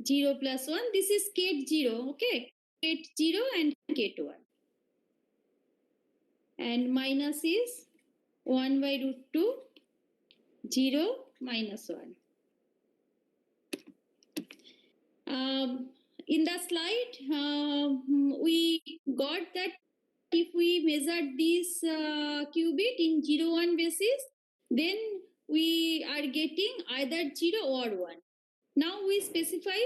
0 plus 1. This is Ket 0, okay? Ket 0 and Ket 1. And minus is 1 by root 2, 0 minus 1. In the slide, we got that if we measure this qubit in 0, 1 basis, then we are getting either 0 or 1. Now we specify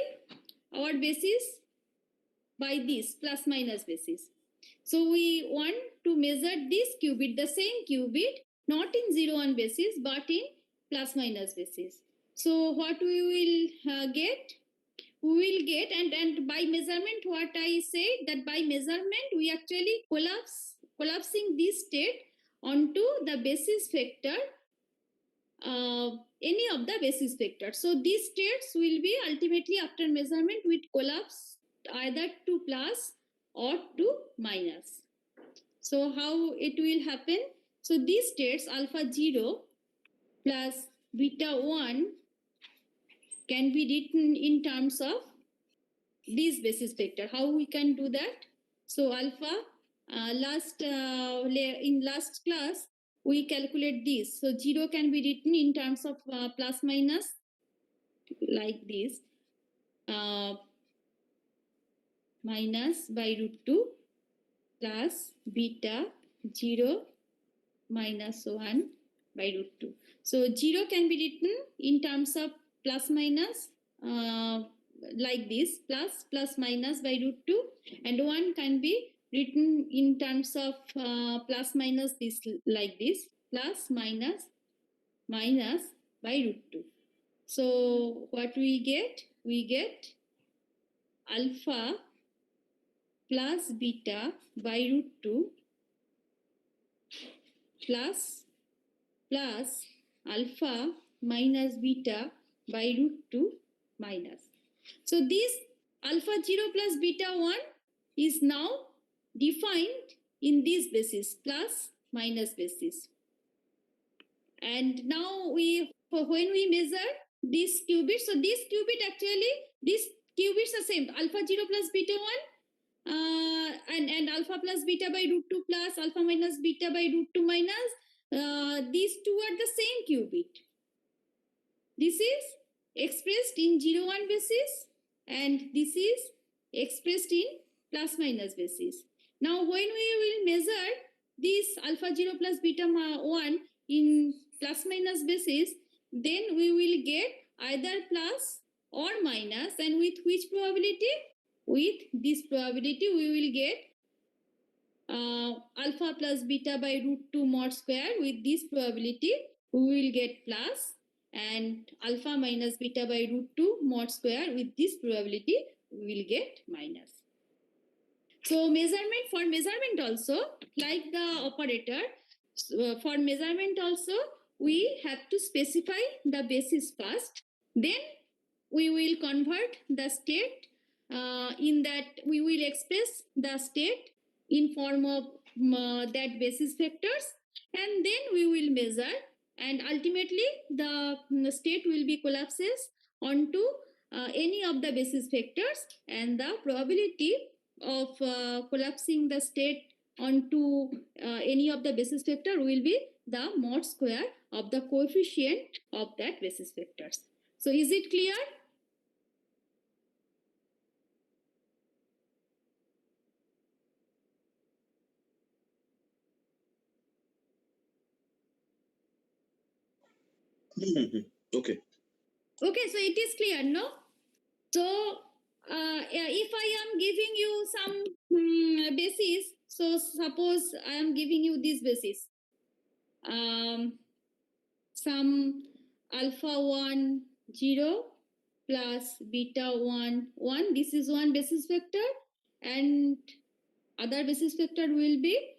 our basis by this plus minus basis. So we want to measure this qubit, the same qubit, not in 0, 1 basis, but in plus minus basis. So what we will get? We will get, and by measurement, what I say that by measurement, we actually collapsing this state onto the basis vector, any of the basis vectors. So these states will be ultimately after measurement will collapse either to plus or to minus. So how it will happen? So these states alpha 0 plus beta 1 can be written in terms of this basis vector. How we can do that? So alpha, in last class, we calculate this. So 0 can be written in terms of plus minus like this. Minus by root 2 plus beta 0 minus 1 by root 2. So 0 can be written in terms of plus minus like this, plus minus by root 2, and 1 can be written in terms of plus minus this like this, plus minus by root 2. So what we get? We get alpha plus beta by root 2 plus alpha minus beta by root 2 minus. So this alpha 0 plus beta 1 is now defined in this basis, plus minus basis. And now when we measure this qubit, so this qubit actually, these qubits are same, alpha 0 plus beta 1 and alpha plus beta by root 2 plus alpha minus beta by root 2 minus, these two are the same qubit. This is expressed in 0, 1 basis and this is expressed in plus minus basis. Now when we will measure this alpha 0 plus beta 1 in plus minus basis, then we will get either plus or minus, and with which probability? With this probability we will get alpha plus beta by root 2 mod square. With this probability we will get plus, and alpha minus beta by root 2 mod square. With this probability we will get minus. So for measurement also, like the operator, for measurement also we have to specify the basis first, then we will convert the state, in that we will express the state in form of that basis vectors, and then we will measure, and ultimately the state will be collapses onto any of the basis vectors, and the probability of collapsing the state onto any of the basis vector will be the mod square of the coefficient of that basis vectors. So is it clear? Okay. Okay, so it is clear, no? So if I am giving you some basis, so suppose I am giving you this basis, some alpha 1 0 plus beta 1 1, this is one basis vector, and other basis vector will be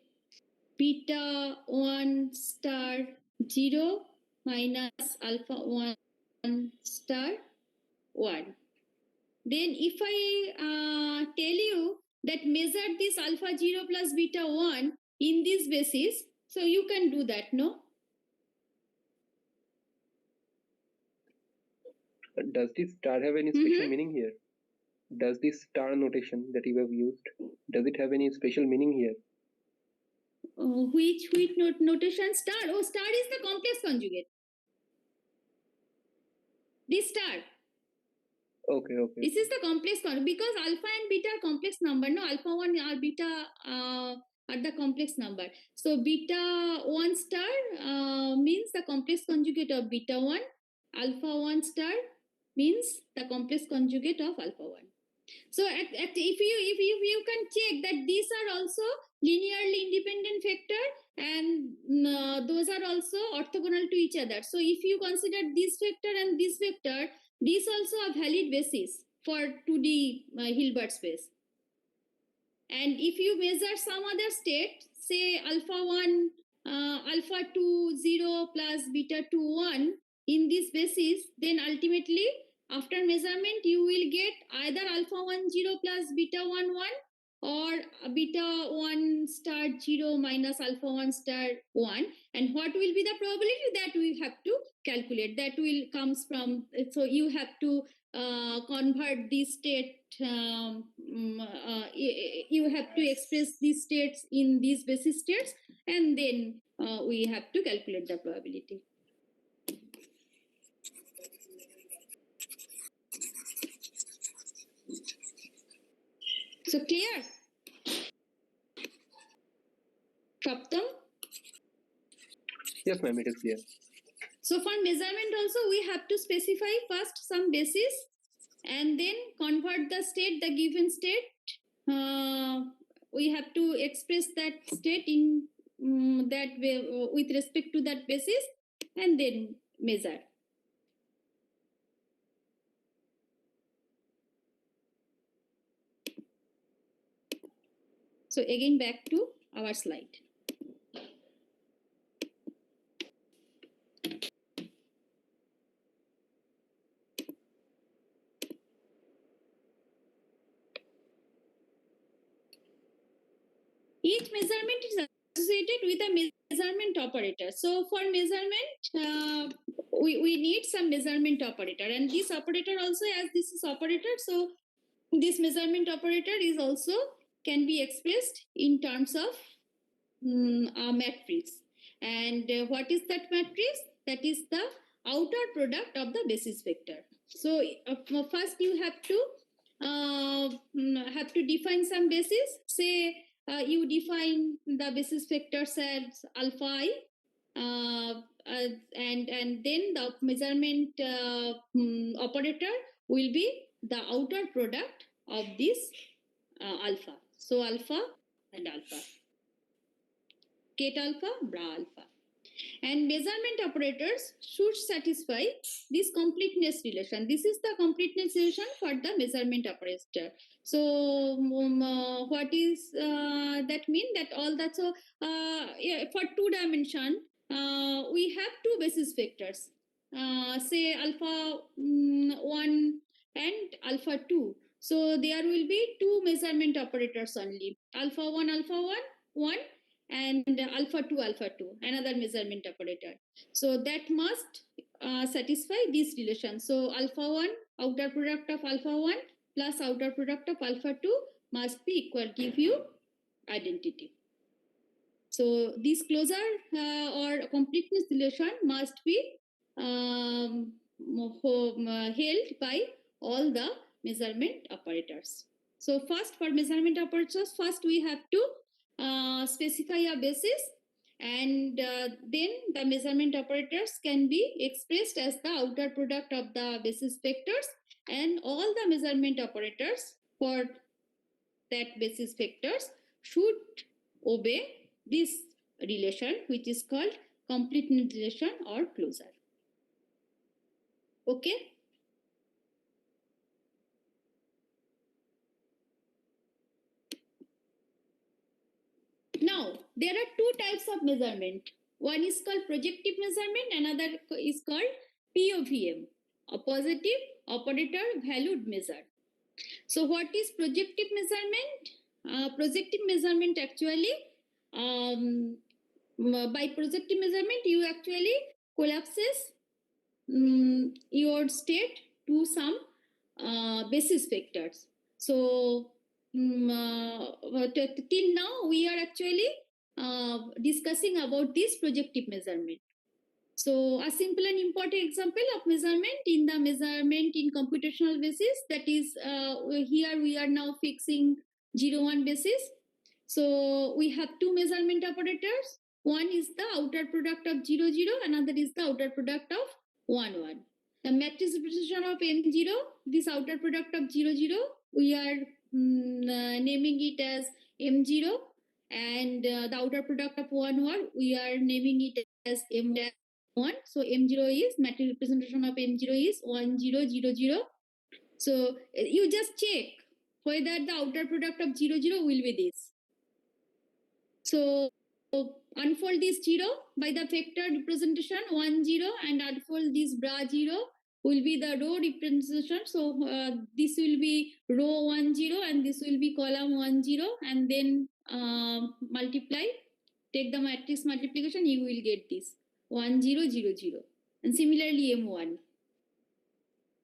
beta 1 star 0 minus alpha 1 star 1. Then if I tell you that measure this alpha 0 plus beta 1 in this basis, so you can do that, no? Does this star have any special meaning here? Does this star notation that you have used, does it have any special meaning here? Which notation? Star? Oh, star is the complex conjugate. This star. Okay. This is the complex conjugate, because alpha and beta are complex number. No, alpha 1 or beta are the complex number. So beta 1 star means the complex conjugate of beta 1. Alpha 1 star means the complex conjugate of alpha 1. So if you can check that these are also linearly independent vector, and those are also orthogonal to each other. So if you consider this vector and this vector, these also are valid basis for 2D Hilbert space. And if you measure some other state, say alpha 1, alpha 2 0 plus beta 2 1 in this basis, then ultimately after measurement you will get either alpha 1 0 plus beta 1 1 or beta 1 star 0 minus alpha 1 star 1. And what will be the probability? That we have to calculate. That will comes from, so you have to convert this state, you have to express these states in these basis states, and then we have to calculate the probability. So clear? Saptam? Yes, ma'am, it is clear. So for measurement also we have to specify first some basis, and then convert the state, the given state. We have to express that state in that way with respect to that basis, and then measure. So again back to our slide. Each measurement is associated with a measurement operator. So for measurement, we need some measurement operator, and this operator also, as this is operator, so this measurement operator is also can be expressed in terms of a matrix. And what is that matrix? That is the outer product of the basis vector. So first you have to define some basis. Say you define the basis vectors as alpha I, and then the measurement operator will be the outer product of this alpha. So alpha and alpha. Ket alpha, bra alpha. And measurement operators should satisfy this completeness relation. This is the completeness relation for the measurement operator. So what is that mean? That all that, so yeah, for 2 dimension we have 2 basis vectors, say alpha 1 and alpha 2. So there will be 2 measurement operators only, alpha 1 and alpha 2 another measurement operator. So that must satisfy this relation. So alpha 1 outer product of alpha 1 plus outer product of alpha 2 must be equal, give you identity. So this closure or completeness relation must be held by all the measurement operators. So first, for measurement operators, first we have to specify a basis, and then the measurement operators can be expressed as the outer product of the basis vectors, and all the measurement operators for that basis vectors should obey this relation, which is called completeness relation or closure. Okay. Now, there are 2 types of measurement. One is called projective measurement, another is called POVM, a positive operator valued measure. So what is projective measurement? Projective measurement actually, by projective measurement, you actually collapses your state to some basis vectors. So till now we are actually discussing about this projective measurement. So a simple and important example of measurement in computational basis, that is here we are now fixing 0-1 basis. So we have 2 measurement operators. One is the outer product of 0-0, another is the outer product of 1-1. The matrix representation of M0, this outer product of 0-0, we are naming it as M0, and the outer product of 1-1, we are naming it as M1. So M0 is, matrix representation of M0 is 1 0 0 0. So you just check whether the outer product of 0 0 will be this. So unfold this 0 by the vector representation 1 0, and unfold this bra 0 will be the row representation. So this will be row 1 0 and this will be column 1 0, and then multiply, take the matrix multiplication, you will get this 1 0 0 0. And similarly M1,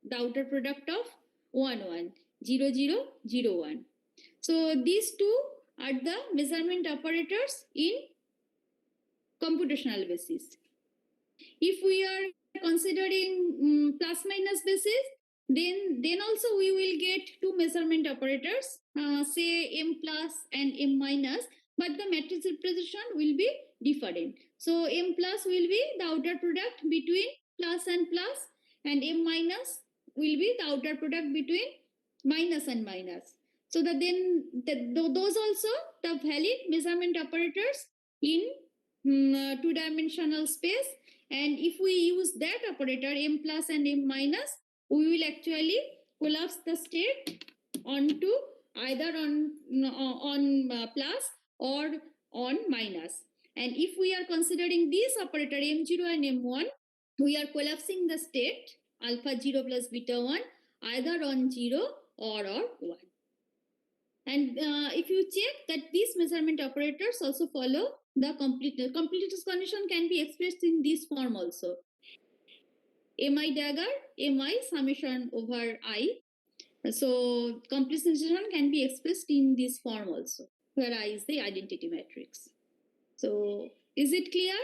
the outer product of 1 1 0 0 0 1. So these 2 are the measurement operators in computational basis. If we are considering plus minus basis, then also we will get 2 measurement operators, say M plus and M minus, but the matrix representation will be different. So M plus will be the outer product between plus and plus, and M minus will be the outer product between minus and minus. So that then those also the valid measurement operators in 2-dimensional space. And if we use that operator M plus and M minus, we will actually collapse the state onto either on plus or on minus. And if we are considering this operator M0 and M1, we are collapsing the state alpha 0 plus beta 1 either on 0 or 1. And if you check that these measurement operators also follow the completeness condition, can be expressed in this form also. Mi dagger, mi summation over I. So completeness condition can be expressed in this form also, where I is the identity matrix. So is it clear?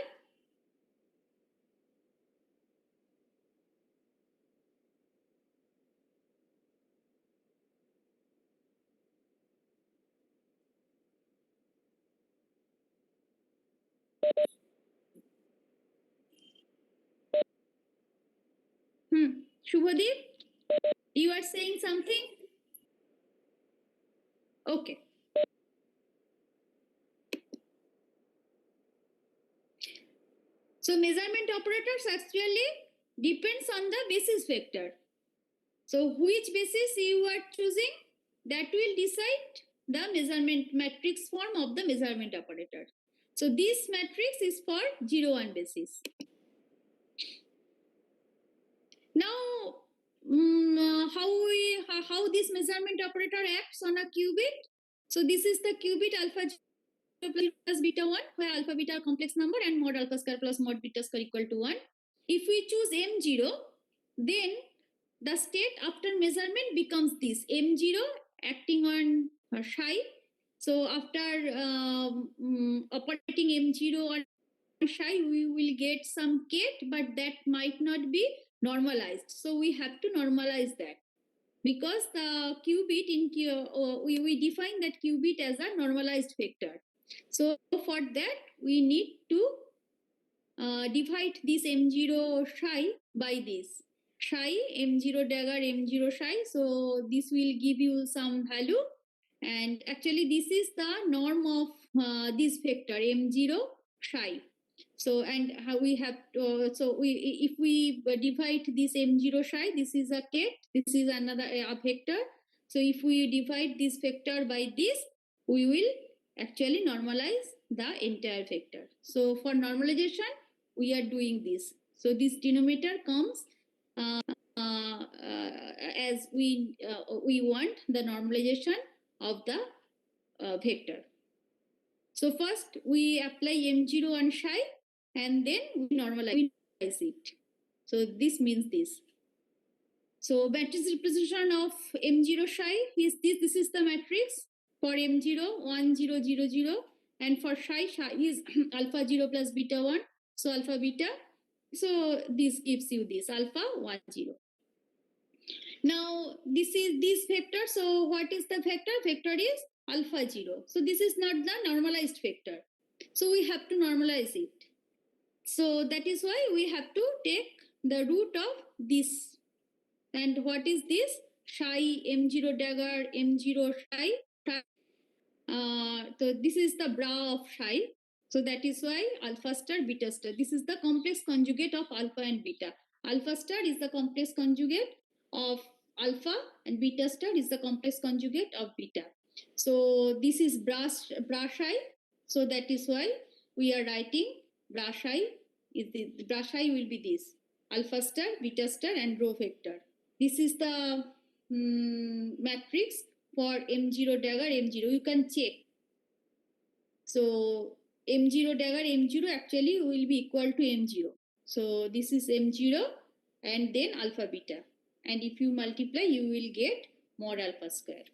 Shubhadeep? You are saying something? Okay. So measurement operators actually depends on the basis vector. So which basis you are choosing, that will decide the measurement matrix form of the measurement operator. So this matrix is for 0, 1 basis. Now, how this measurement operator acts on a qubit? So this is the qubit alpha 0 plus beta 1, where alpha beta are complex number and mod alpha square plus mod beta square equal to 1. If we choose m0, then the state after measurement becomes this m0 acting on psi. So after operating m0 on psi, we will get some kate, but that might not be normalized. So we have to normalize that, because the qubit in we define that qubit as a normalized vector. So for that we need to divide this m0 psi by this psi m0 dagger m0 psi. So this will give you some value, and actually this is the norm of this vector m0 psi. So and how we have to, so we, if we divide this m0 psi, this is a kate, this is another a vector. So if we divide this vector by this, we will actually normalize the entire vector. So for normalization, we are doing this. So this denominator comes as we want the normalization of the vector. So first we apply m0 on psi, and then we normalize it. So this means this. So matrix representation of m0 psi is this. This is the matrix for m0 1 0 0 0, and for psi is alpha 0 plus beta 1. So alpha beta. So this gives you this alpha 1 0. Now this is this vector. So what is the vector? Vector is alpha 0. So this is not the normalized vector. So we have to normalize it. So that is why we have to take the root of this. And what is this? Psi m0 dagger m0 psi. So this is the bra of psi. So that is why alpha star beta star. This is the complex conjugate of alpha and beta. Alpha star is the complex conjugate of alpha, and beta star is the complex conjugate of beta. So this is bra psi. So that is why we are writing bra psi. Bra psi will be this alpha star, beta star, and rho vector. This is the matrix for m0 dagger m0. You can check. So m0 dagger m0 actually will be equal to m0. So this is m0 and then alpha beta. And if you multiply, you will get mod alpha square.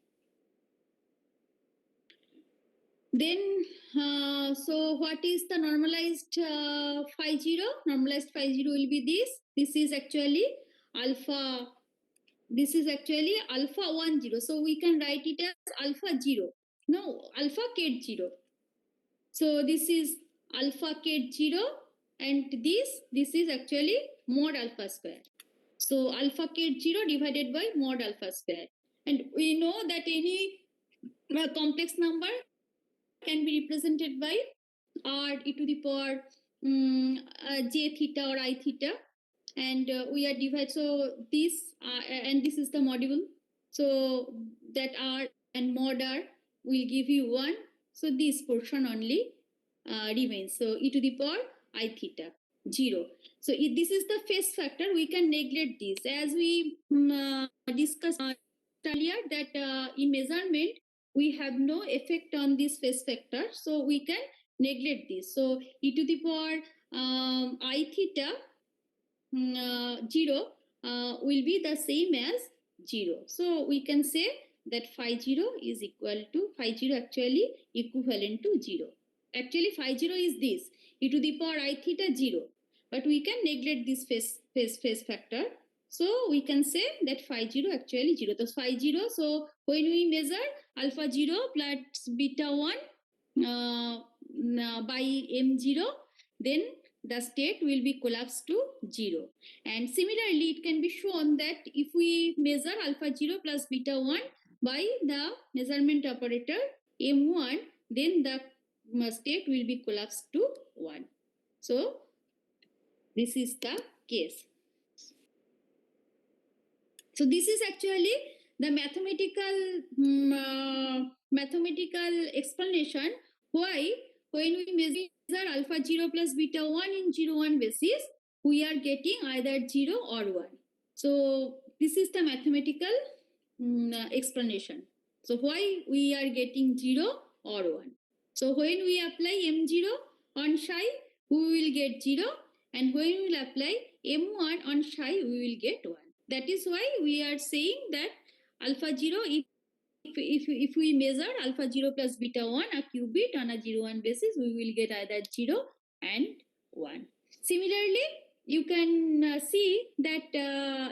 Then, so what is the normalized phi 0? Normalized phi 0 will be this. This is actually alpha. This is actually alpha 1 0. So we can write it as alpha 0. No, alpha kate 0. So this is alpha kate 0, and this is actually mod alpha square. So alpha kate 0 divided by mod alpha square. And we know that any complex number can be represented by r e to the power j theta or I theta, and we are divided. So this and this is the module. So that r and mod r will give you 1. So this portion only remains. So e to the power I theta 0. So if this is the phase factor, we can neglect this, as we discussed earlier that in measurement we have no effect on this phase factor, so we can neglect this. So e to the power I theta 0 will be the same as 0. So we can say that phi 0 is equal to phi 0 actually equivalent to 0. Actually phi 0 is this e to the power I theta 0, but we can neglect this phase factor. So we can say that phi 0 actually 0. So phi 0. So when we measure alpha 0 plus beta 1 by m0, then the state will be collapsed to 0. And similarly, it can be shown that if we measure alpha 0 plus beta 1 by the measurement operator M1, then the state will be collapsed to 1. So, this is the case. So, this is actually the mathematical explanation why when we measure alpha 0 plus beta 1 in 0, 1 basis, we are getting either 0 or 1. So, this is the mathematical explanation. So, why we are getting 0 or 1. So, when we apply M0 on psi, we will get 0, and when we will apply M1 on psi, we will get 1. That is why we are saying that alpha 0, if we measure alpha 0 plus beta 1 a qubit on a 0, 1 basis, we will get either 0 and 1. Similarly, you can see that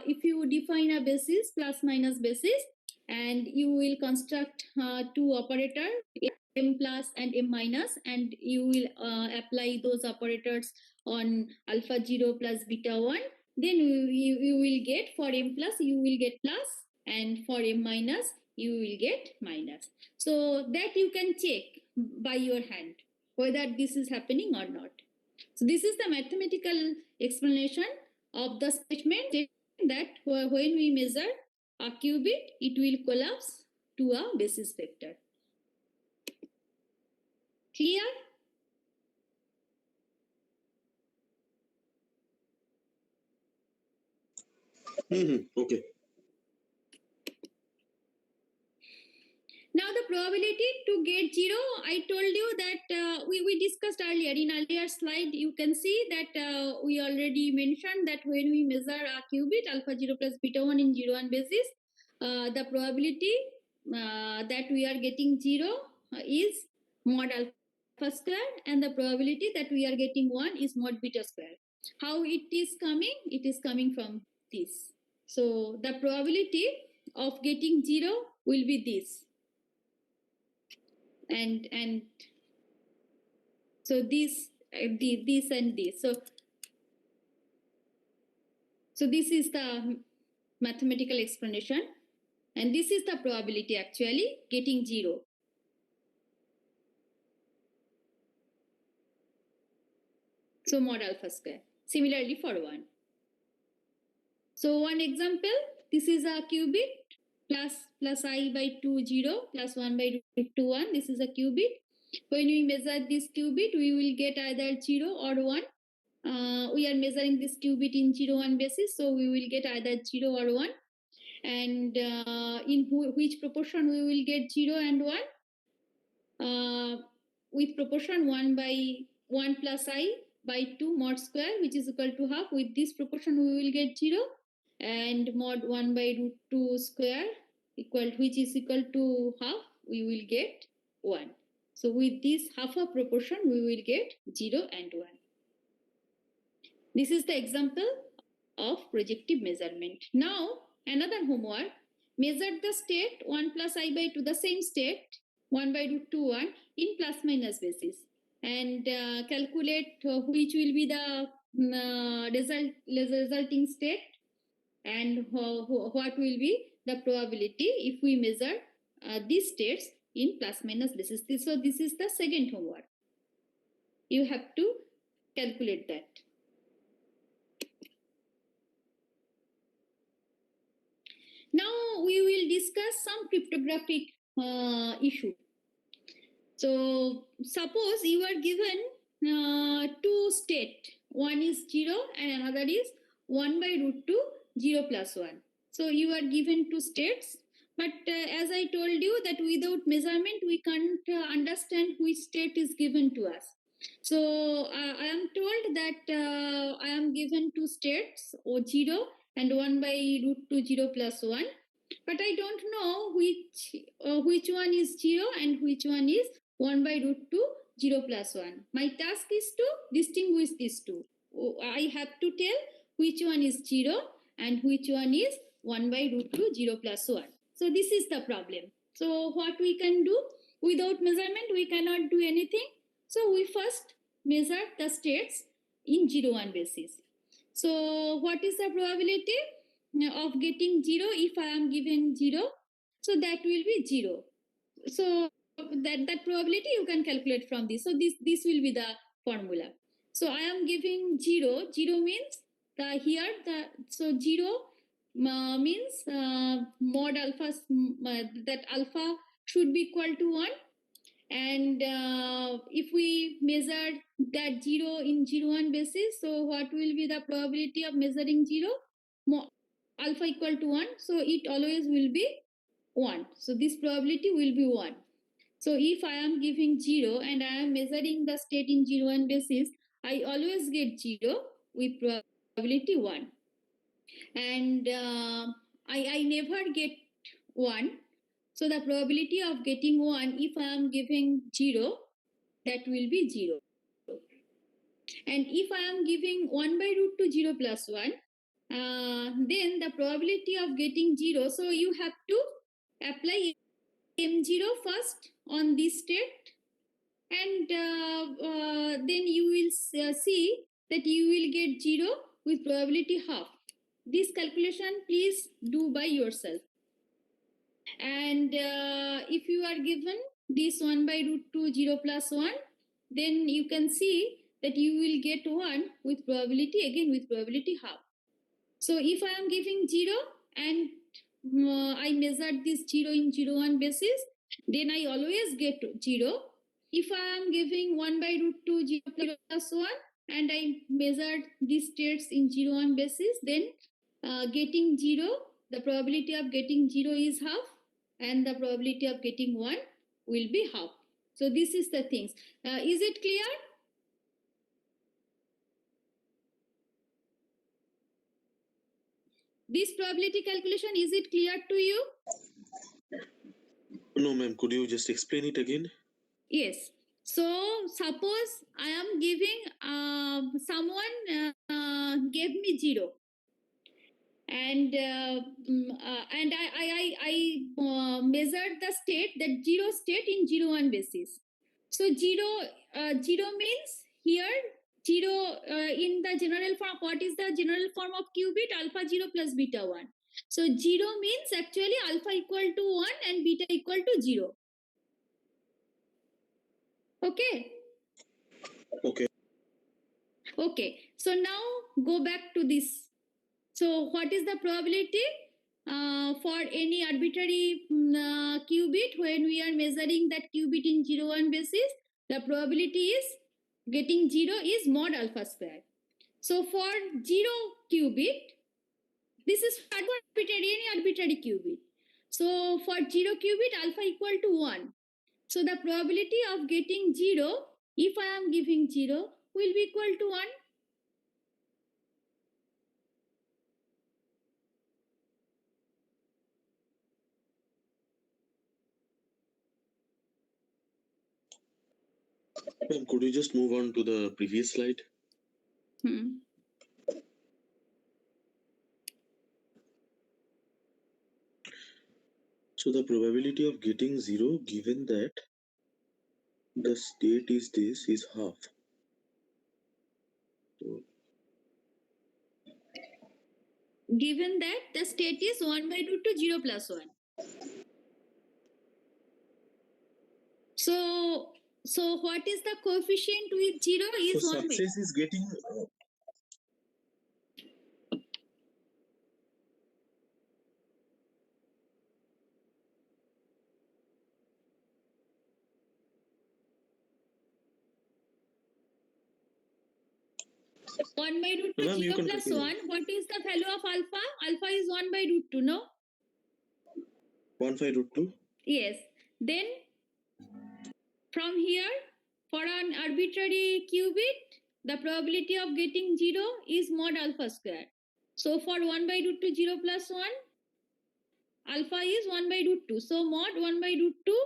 if you define a basis, plus minus basis, and you will construct two operators, m plus and m minus, and you will apply those operators on alpha 0 plus beta 1, then you will get for m plus, you will get plus, and for m minus, you will get minus. So that you can check by your hand whether this is happening or not. So this is the mathematical explanation of the statement that when we measure a qubit, it will collapse to a basis vector. Clear? Okay. Now the probability to get 0, I told you that we discussed earlier. In earlier slide, you can see that we already mentioned that when we measure a qubit alpha 0 plus beta 1 in 0, 1 basis, the probability that we are getting 0 is mod alpha square, and the probability that we are getting 1 is mod beta square. How it is coming? It is coming from this. So the probability of getting 0 will be this. And so this and this. So this is the mathematical explanation, and this is the probability actually getting 0. So mod alpha square. Similarly for 1. So one example, this is a qubit plus I by 2 0 plus 1 by root 2 1. This is a qubit. When we measure this qubit, we will get either 0 or 1. We are measuring this qubit in 0, 1 basis, so we will get either 0 or 1. And in which proportion we will get 0 and 1? With proportion 1 by 1 plus I by 2 mod square, which is equal to half. With this proportion, we will get 0. And mod 1 by root 2 square, which is equal to half, we will get 1. So with this half a proportion, we will get 0 and 1. This is the example of projective measurement. Now, another homework, measure the state 1 plus I by 2, the same state, 1 by root 2 1 in plus minus basis, and calculate which will be the resulting state, and what will be the probability if we measure these states in plus minus basis. So this is the second homework. You have to calculate that. Now we will discuss some cryptographic issue. So suppose you are given two states. One is 0 and another is 1 by root 2 0 plus 1. So you are given two states, but as I told you that without measurement we can't understand which state is given to us. So I am told that I am given two states, or 0 and 1 by root 2 0 plus 1, but I don't know which one is 0 and which one is 1 by root 2 0 plus 1. My task is to distinguish these two. I have to tell which one is 0 and which one is 1 by root 2 0 plus 1. So this is the problem. So what we can do? Without measurement we cannot do anything. So we first measure the states in 0 1 basis. So what is the probability of getting 0 if I am given 0? So that will be 0. So that probability you can calculate from this. So this will be the formula. So I am giving 0. 0 means so 0 means mod alpha, that alpha should be equal to 1. And if we measure that 0 in 0 1 basis, so what will be the probability of measuring 0? Alpha equal to 1, so it always will be 1. So this probability will be 1. So if I am giving 0 and I am measuring the state in 0 1 basis, I always get 0 with probability 1. And I never get 1. So the probability of getting 1 if I am giving 0, that will be 0. And if I am giving 1 by root 2 0 plus 1, then the probability of getting 0, so you have to apply M0 first on this state, and then you will see that you will get 0 with probability half. This calculation please do by yourself. And if you are given this 1 by root 2 0 plus 1, then you can see that you will get 1 with probability, again with probability half. So if I am giving 0 and I measured this 0 in 0 1 basis, then I always get 0. If I am giving 1 by root 2 0 plus 1 and I measured these states in 0 1 basis, then getting 0, the probability of getting 0 is half, and the probability of getting 1 will be half. So this is the things. Is it clear? This probability calculation, is it clear to you? No, ma'am. Could you just explain it again? Yes. So suppose I am giving someone gave me 0, and I measured the state, that 0 state in 0 1 basis. So 0 means here 0 in the general form. What is the general form of qubit? Alpha 0 plus beta 1. So 0 means actually alpha equal to 1 and beta equal to 0. Okay. Okay. Okay. So now go back to this. So what is the probability for any arbitrary qubit when we are measuring that qubit in 0 1 basis? The probability is getting 0 is mod alpha square. So for 0 qubit, this is arbitrary, any arbitrary qubit. So for 0 qubit, alpha equal to 1. So the probability of getting 0, if I am giving 0, will be equal to 1. Ma'am, could you just move on to the previous slide? So the probability of getting 0 given that the state is this is half. So, Given that the state is 1 by root 2 0 plus 1. So what is the coefficient with 0 is so 1 by. success is getting 1 by root 2 Ma'am, you 0 can plus continue. 1. What is the value of alpha? Alpha is 1 by root 2, no? 1 by root 2. Yes. Then from here, for an arbitrary qubit, the probability of getting 0 is mod alpha square. So for 1 by root 2 0 plus 1, alpha is 1 by root 2. So mod 1 by root 2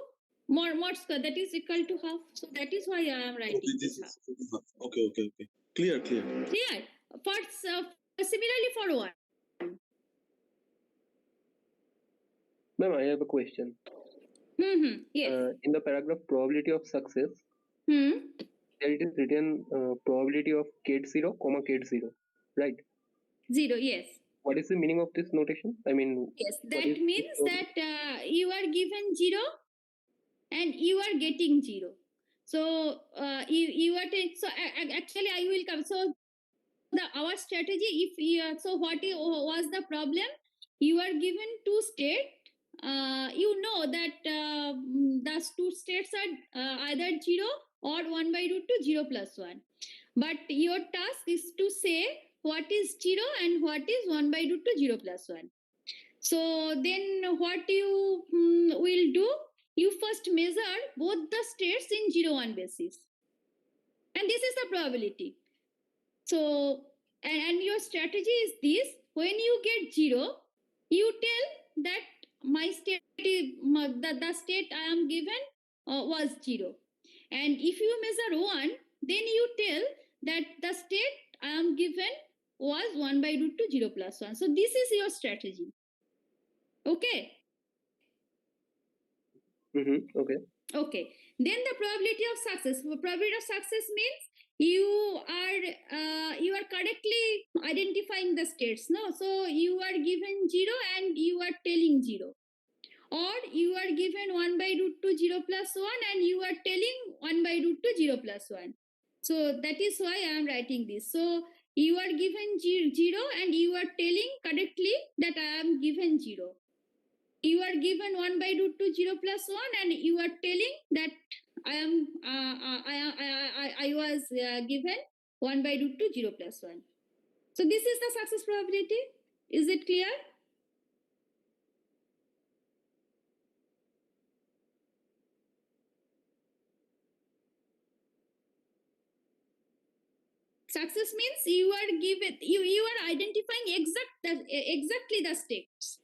mod square, that is equal to half. So that is why I am writing Okay, this this half. is okay. Clear. Clear? Similarly for 1. Ma'am, I have a question. Yes. In the paragraph probability of success, There it is written probability of ket 0, comma ket 0, right? 0, yes. What is the meaning of this notation? I mean, Yes, what that is this means probability? that you are given 0 and you are getting 0. So you are so actually I will come. So our strategy, if so what was the problem? You are given two state. You know that the two states are either 0 or 1 by root 2 0 plus 1. But your task is to say what is 0 and what is 1 by root 2 0 plus 1. So then what you will do? You first measure both the states in 0 1 basis. And this is the probability. So, and your strategy is this: when you get 0, you tell that my state is, the state I am given was 0. And if you measure 1, then you tell that the state I am given was 1 by root 2 0 plus 1. So this is your strategy. Okay. Okay. Okay. Then the probability of success. Probability of success means you are correctly identifying the states. No, so you are given 0 and you are telling 0, or you are given 1 by root 2 0 plus 1 and you are telling 1 by root 2 0 plus 1. So that is why I am writing this. So you are given 0 and you are telling correctly that I am given 0. You are given 1 by root 2 0 plus 1 and you are telling that I was given 1 by root 2 0 plus 1. So this is the success probability. Is it clear? Success means you are given, you are identifying exactly the states.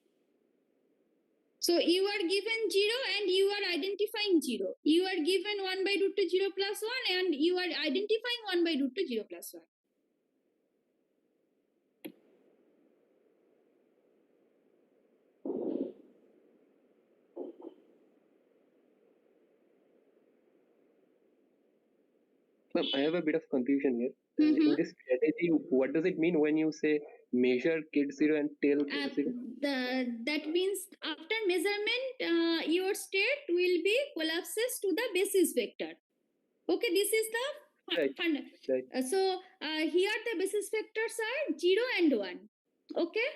So you are given 0 and you are identifying 0. You are given 1 by root 2 0 plus 1 and you are identifying 1 by root 2 0 plus 1. Ma'am, I have a bit of confusion here. Mhm. In this strategy, what does it mean when you say measure ket 0 and tell ket 0? That means after measurement, your state will be collapses to the basis vector. Okay, this is the Right. fund. Right. So here the basis vectors are 0 and 1. Okay.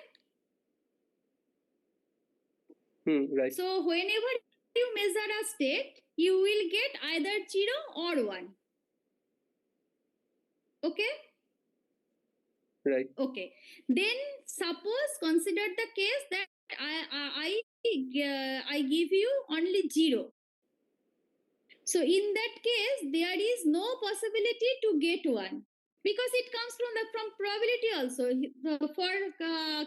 Right. So whenever you measure a state, you will get either 0 or 1. Okay. Right. Okay. Then suppose consider the case that I give you only 0. So in that case, there is no possibility to get 1 because it comes from probability also. For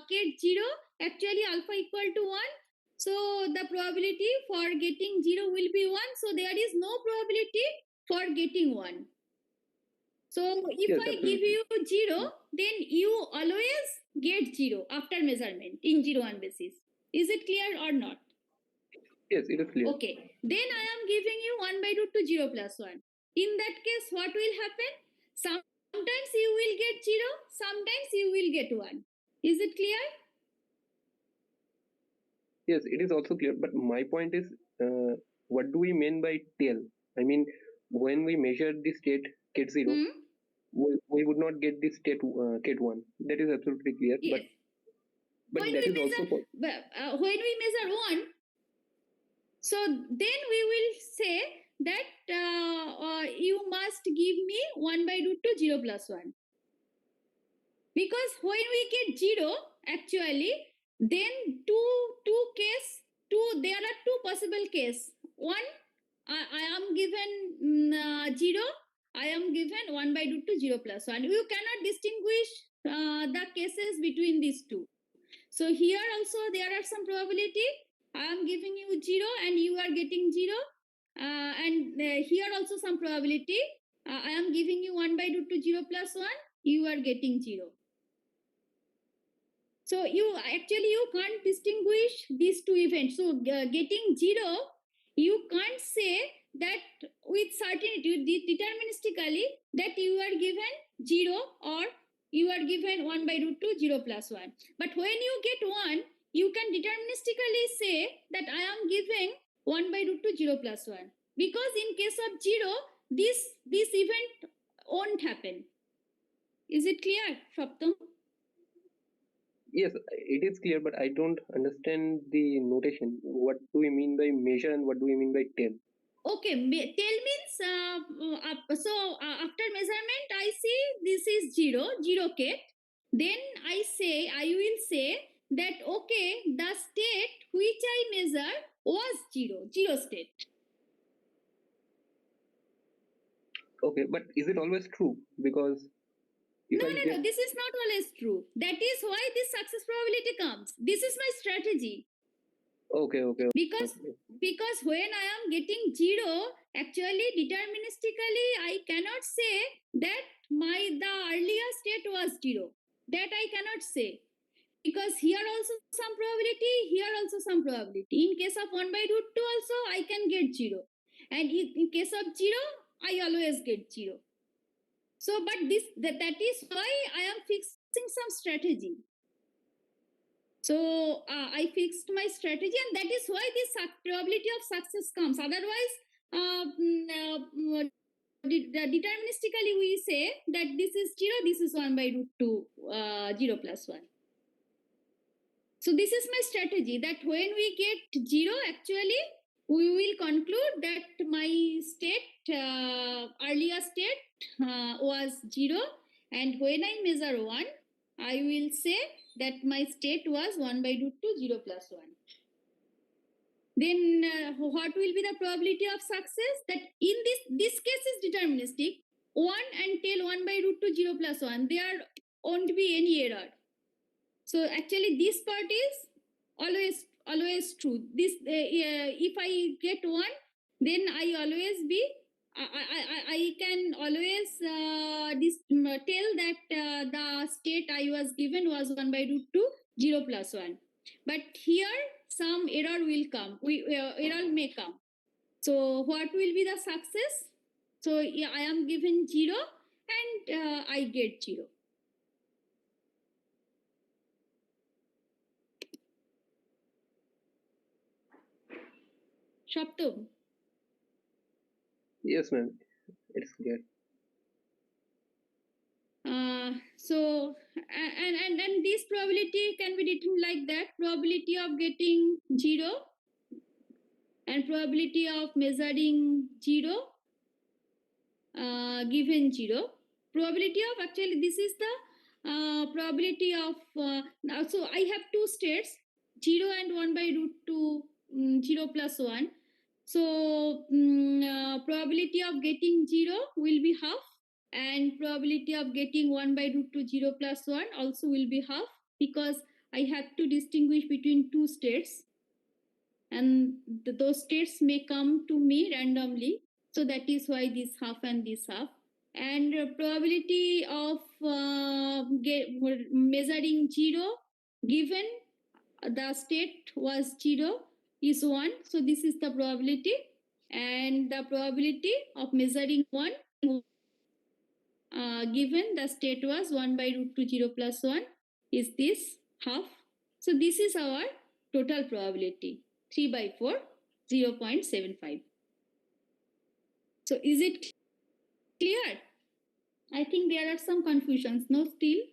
ket 0, actually alpha equal to 1. So the probability for getting 0 will be 1. So there is no probability for getting 1. So if Yes, I give absolutely. you 0, then you always get 0 after measurement in 0 1 basis. Is it clear or not? Yes, it is clear. Okay. Then I am giving you 1 by root 2 0 plus 1. In that case, what will happen? Sometimes you will get 0, sometimes you will get 1. Is it clear? Yes, it is also clear. But my point is, what do we mean by tell? I mean, when we measure the state ket 0, we would not get the state ket 1. That is absolutely clear. Yes. But When that we is also when we measure 1, so then we will say that you must give me 1 by root 2 0 plus 1. Because when we get 0, actually, then there are two possible case. One, I am given 0, I am given 1 by root 2 0 plus 1. You cannot distinguish the cases between these two. So here also there are some probability. I am giving you 0 and you are getting 0. And here also some probability. I am giving you 1 by root 2 0 plus 1. You are getting 0. So you can't distinguish these two events. So getting 0, you can't say that with certainty, deterministically, that you are given 0 or you are given 1 by root 2, 0 plus 1. But when you get 1, you can deterministically say that I am giving 1 by root 2, 0 plus 1. Because in case of 0, this event won't happen. Is it clear, Shaptam? Yes, it is clear, but I don't understand the notation. What do we mean by measure and what do we mean by tell? Okay, tell means after measurement I see this is 0 ket. Then I will say that okay, the state which I measure was 0 state. Okay, but is it always true? Because if No, I get this is not always true. That is why this success probability comes. This is my strategy. okay, Because when I am getting 0, actually deterministically I cannot say that the earlier state was 0. That I cannot say. Because here also some probability, here also some probability. In case of 1 by root 2 also I can get 0. And in case of 0, I always get 0. So, but that is why I am fixing some strategy. So I fixed my strategy, and that is why this probability of success comes. Otherwise, deterministically we say that this is 0, this is 1 by root 2, 0 plus 1. So this is my strategy, that when we get 0, actually we will conclude that my state, earlier state was 0, and when I measure 1, I will say that my state was 1 by root 2, 0 plus 1. Then what will be the probability of success? That in this case is deterministic. 1 and tell 1 by root 2, 0 plus 1. There won't be any error. So actually this part is always true. This if I get 1, then I always be I can always tell that the state I was given was 1 by root 2, 0 plus 1. But here some error will come. Error may come. So what will be the success? So yeah, I am given 0 and I get 0. Shaptam. yes, ma'am, it's clear. So and this probability can be written like that: probability of getting 0 and probability of measuring 0 given 0. Probability of, actually this is the probability of now. So I have two states, 0 and 1 by root 2, 0 plus 1. So probability of getting 0 will be half, and probability of getting 1 by root 2, 0 plus 1 also will be half, because I have to distinguish between two states, and those states may come to me randomly. So that is why this half and this half. And probability of measuring 0 given the state was 0 is 1. So this is the probability. And the probability of measuring 1 given the state was 1 by root 2, 0 plus 1 is this half. So this is our total probability, 3 by 4, 0.75. So is it clear? I think there are some confusions. No, still?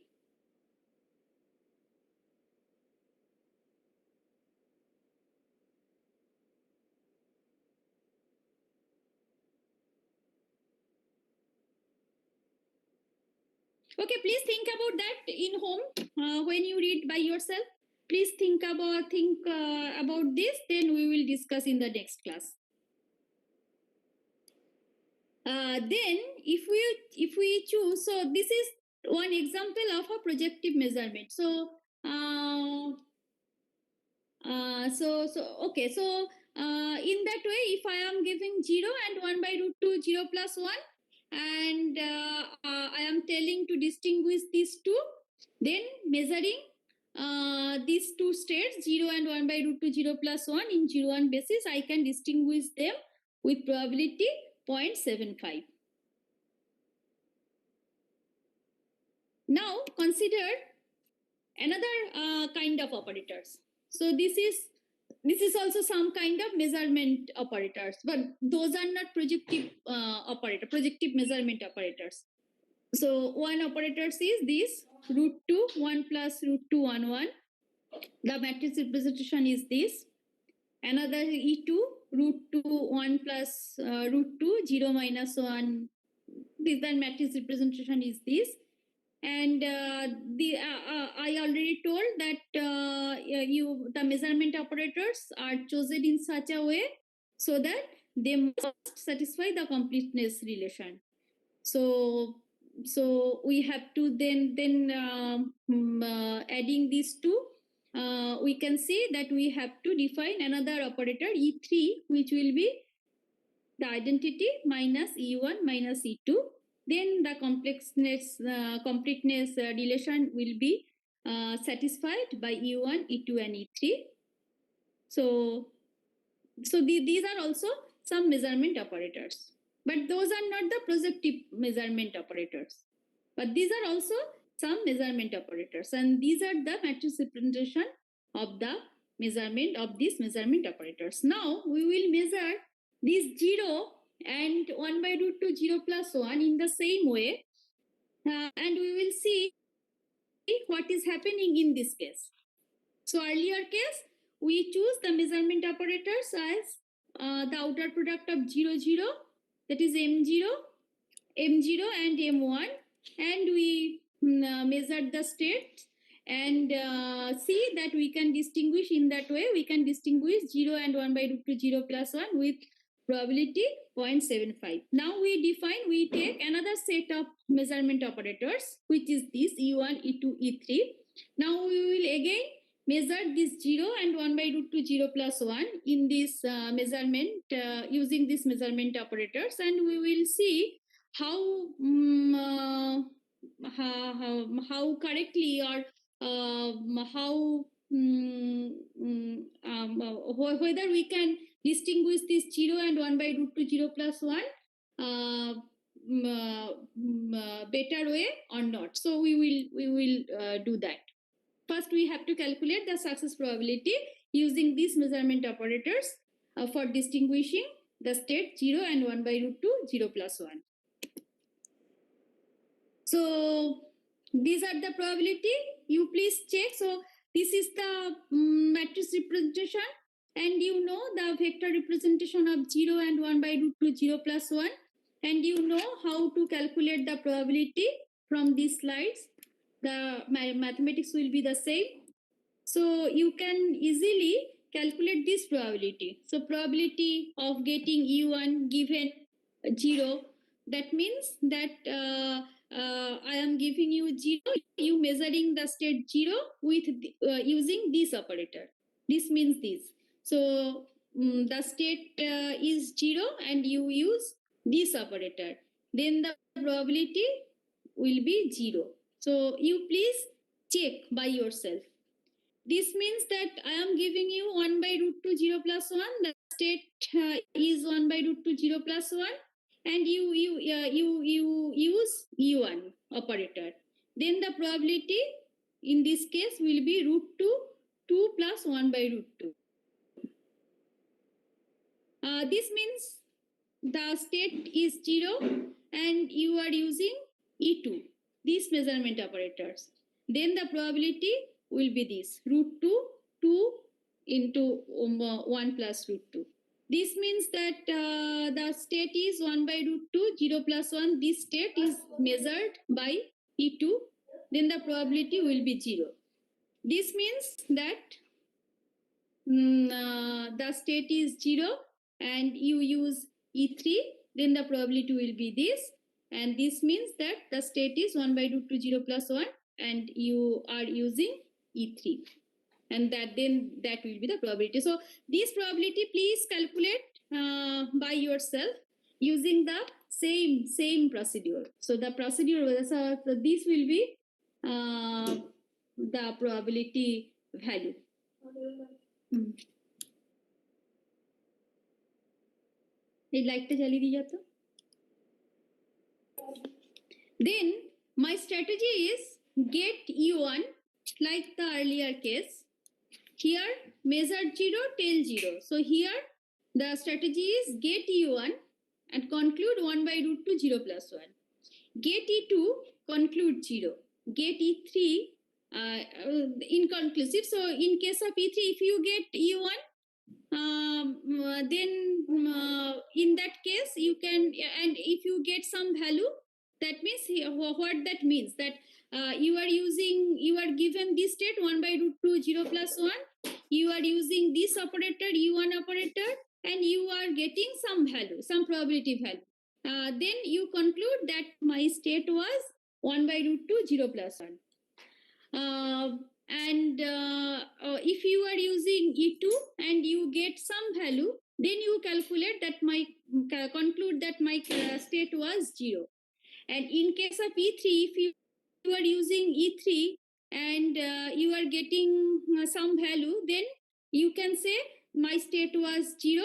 Okay, please think about that in home when you read by yourself. Please think about this. Then we will discuss in the next class. Then if we choose, so this is one example of a projective measurement. So okay, so in that way, if I am giving 0 and 1 by root 2, 0 plus 1, and I am telling to distinguish these two, then measuring these two states, 0 and 1 by root 2, 0 plus 1 in 0, 1 basis, I can distinguish them with probability 0.75. Now consider another kind of operators. So this is also some kind of measurement operators, but those are not projective projective measurement operators. So one operator is this √2 1 plus √2 1 1. The matrix representation is this. Another E2 √2 1 plus √2 0 minus 1. This the matrix representation is this. And I already told that the measurement operators are chosen in such a way so that they must satisfy the completeness relation. So we have to then adding these two, we can see that we have to define another operator E3, which will be the identity minus E1 minus E2. Then the completeness relation will be satisfied by E1, E2, and E3. So these are also some measurement operators, but those are not the projective measurement operators. But these are also some measurement operators, and these are the matrix representation of the measurement of these measurement operators. Now we will measure this 0 and 1 by √2 0 plus 1 in the same way, and we will see what is happening in this case. So earlier case, we choose the measurement operators as the outer product of 0 0, that is M0, M0 and M1, and we measured the states and see that we can distinguish in that way. We can distinguish 0 and 1 by √2 0 plus 1 with probability 0.75. Now we take another set of measurement operators, which is this E1, E2, E3. Now we will again measure this 0 and 1 by √2 0 plus 1 in this measurement using these measurement operators, and we will see how correctly or whether we can distinguish this 0 and 1 by √2 0 plus 1 better way or not. So we will do that. First, we have to calculate the success probability using these measurement operators for distinguishing the state 0 and 1 by √2 0 plus 1. So these are the probability. You please check. So this is the matrix representation, and you know the vector representation of 0 and 1 by √2 0 plus 1, and you know how to calculate the probability from these slides. The mathematics will be the same. So you can easily calculate this probability. So probability of getting E1 given 0, that means that I am giving you 0, you measuring the state 0 with using this operator. This means this. So the state is 0 and you use this operator. Then the probability will be 0. So you please check by yourself. This means that I am giving you 1 by √2 0 plus 1. The state is 1 by √2 0 plus 1, and you use E1 operator. Then the probability in this case will be √2 2 plus 1 by √2. This means the state is 0 and you are using E2, these measurement operators. Then the probability will be this √2 2 into 1 plus √2. This means that the state is 1 by √2 0 plus 1. This state is measured by E2. Then the probability will be 0. This means that the state is 0 and you use E3. Then the probability will be this. And this means that the state is 1 by √2 0 plus 1 and you are using E3. And that will be the probability. So this probability please calculate by yourself using the same procedure. So the procedure, so this will be the probability value. ये light तो जली दी जाता Then my strategy is get E1 like the earlier case. Here measure 0, tell 0. So here the strategy is get E1 and conclude 1 by root 2 0 plus 1. Get E2, conclude 0. Get E3, inconclusive. So in case of E3, if you get E1, then in that case you can, and if you get some value, that means what that means that you are given this state 1 by root 2 0 plus 1, you are using this operator E1 operator, and you are getting some value, some probability value. Then you conclude that my state was 1 by root 2 0 plus 1. And if you are using E2 and you get some value, then you calculate that my conclude that my state was 0. And in case of E3, if you are using E3 and you are getting some value, then you can say my state was 0,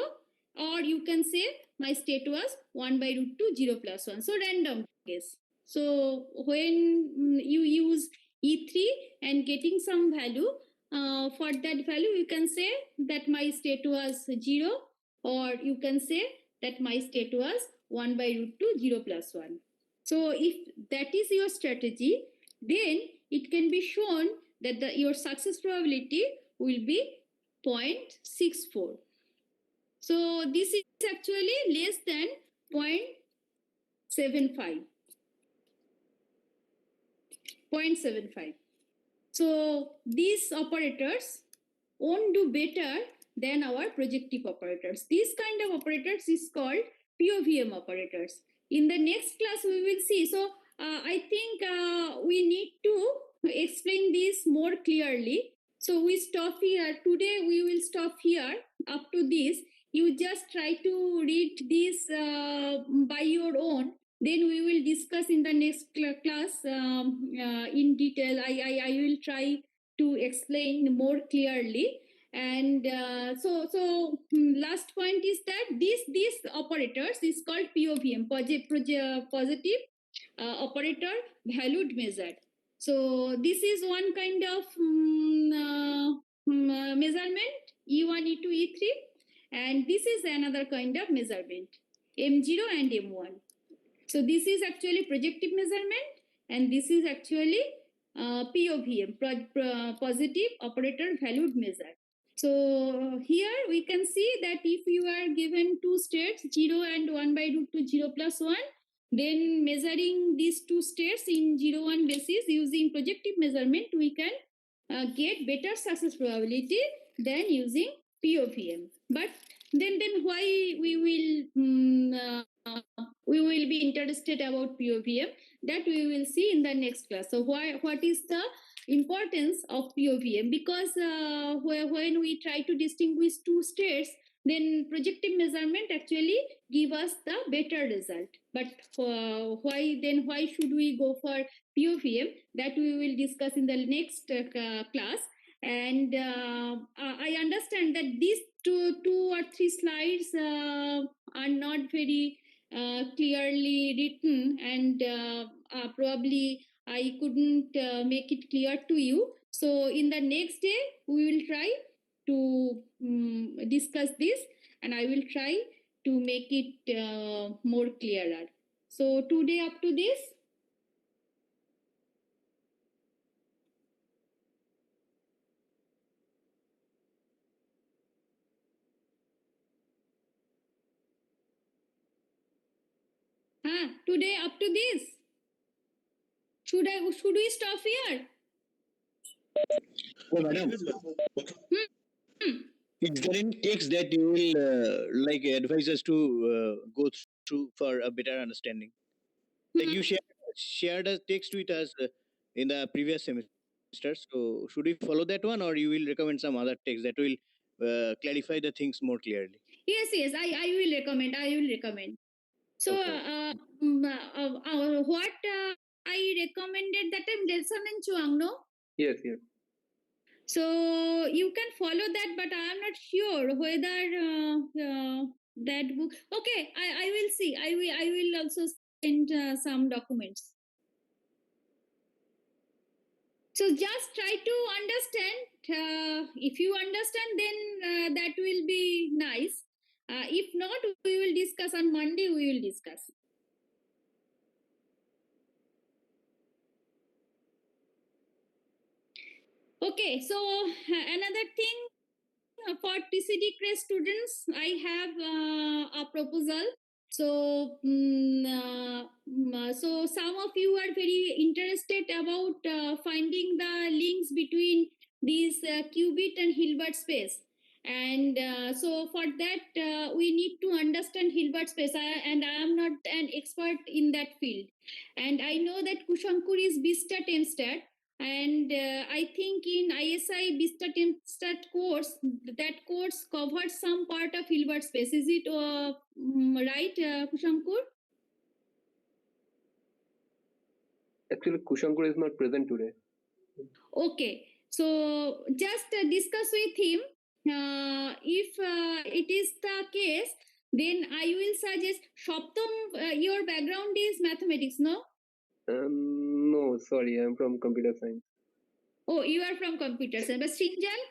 or you can say my state was 1 by root 2 0 plus 1. So random case. So when you use E3 and getting some value, for that value you can say that my state was 0, or you can say that my state was 1 by root 2 0 plus 1. So if that is your strategy, then it can be shown that your success probability will be 0.64. So this is actually less than 0.75. 0.75. So these operators won't do better than our projective operators. This kind of operators is called POVM operators. In the next class we will see. So I think we need to explain this more clearly. So we stop here. Today we will stop here up to this. You just try to read this by your own. Then we will discuss in the next class in detail. I will try to explain more clearly. And last point is that these operators is called POVM, positive operator valued measured. So this is one kind of measurement, E1, E2, E3, and this is another kind of measurement, M0 and M1. So this is actually projective measurement, and this is actually POVM, positive operator valued measure. So here we can see that if you are given two states 0 and 1 by root 2 0 plus 1, then measuring these two states in 0 1 basis using projective measurement, we can get better success probability than using POVM. But then why we will be interested about POVM, that we will see in the next class. So what is the importance of POVM? Because when we try to distinguish two states, then projective measurement actually give us the better result. But why should we go for POVM? That we will discuss in the next class. And I understand that these two or three slides are not very clearly written, and probably I couldn't make it clear to you. So in the next day, we will try to discuss this, and I will try to make it more clearer. So today up to this. Today up to this. Should we stop here? Oh, madam, is there any text that you will like advise us to go through for a better understanding? Like you shared a text with us in the previous semester. So should we follow that one, or you will recommend some other text that will clarify the things more clearly? Yes, I will recommend. So Okay. what I recommended that time, Nelson and Chuang, no? Yes. So you can follow that, but I am not sure whether that book. Okay, I will see. I will also send some documents. So just try to understand. If you understand, then that will be nice. If not, we will discuss on Monday. We will discuss. Okay, so another thing for TCD CREST students, I have a proposal. So, so some of you are very interested about finding the links between these qubit and Hilbert space. And so for that, we need to understand Hilbert space. And I am not an expert in that field. And I know that Kushankur is BStat MStat. And I think in ISI BStat MStat course, that course covers some part of Hilbert space. Is it right, Kushankur? Actually, Kushankur is not present today. Okay, so just discuss with him. If it is the case, then I will suggest Shoptam, your background is mathematics, no? No, sorry, I'm from computer science. Oh, you are from computer science. But Srinjal?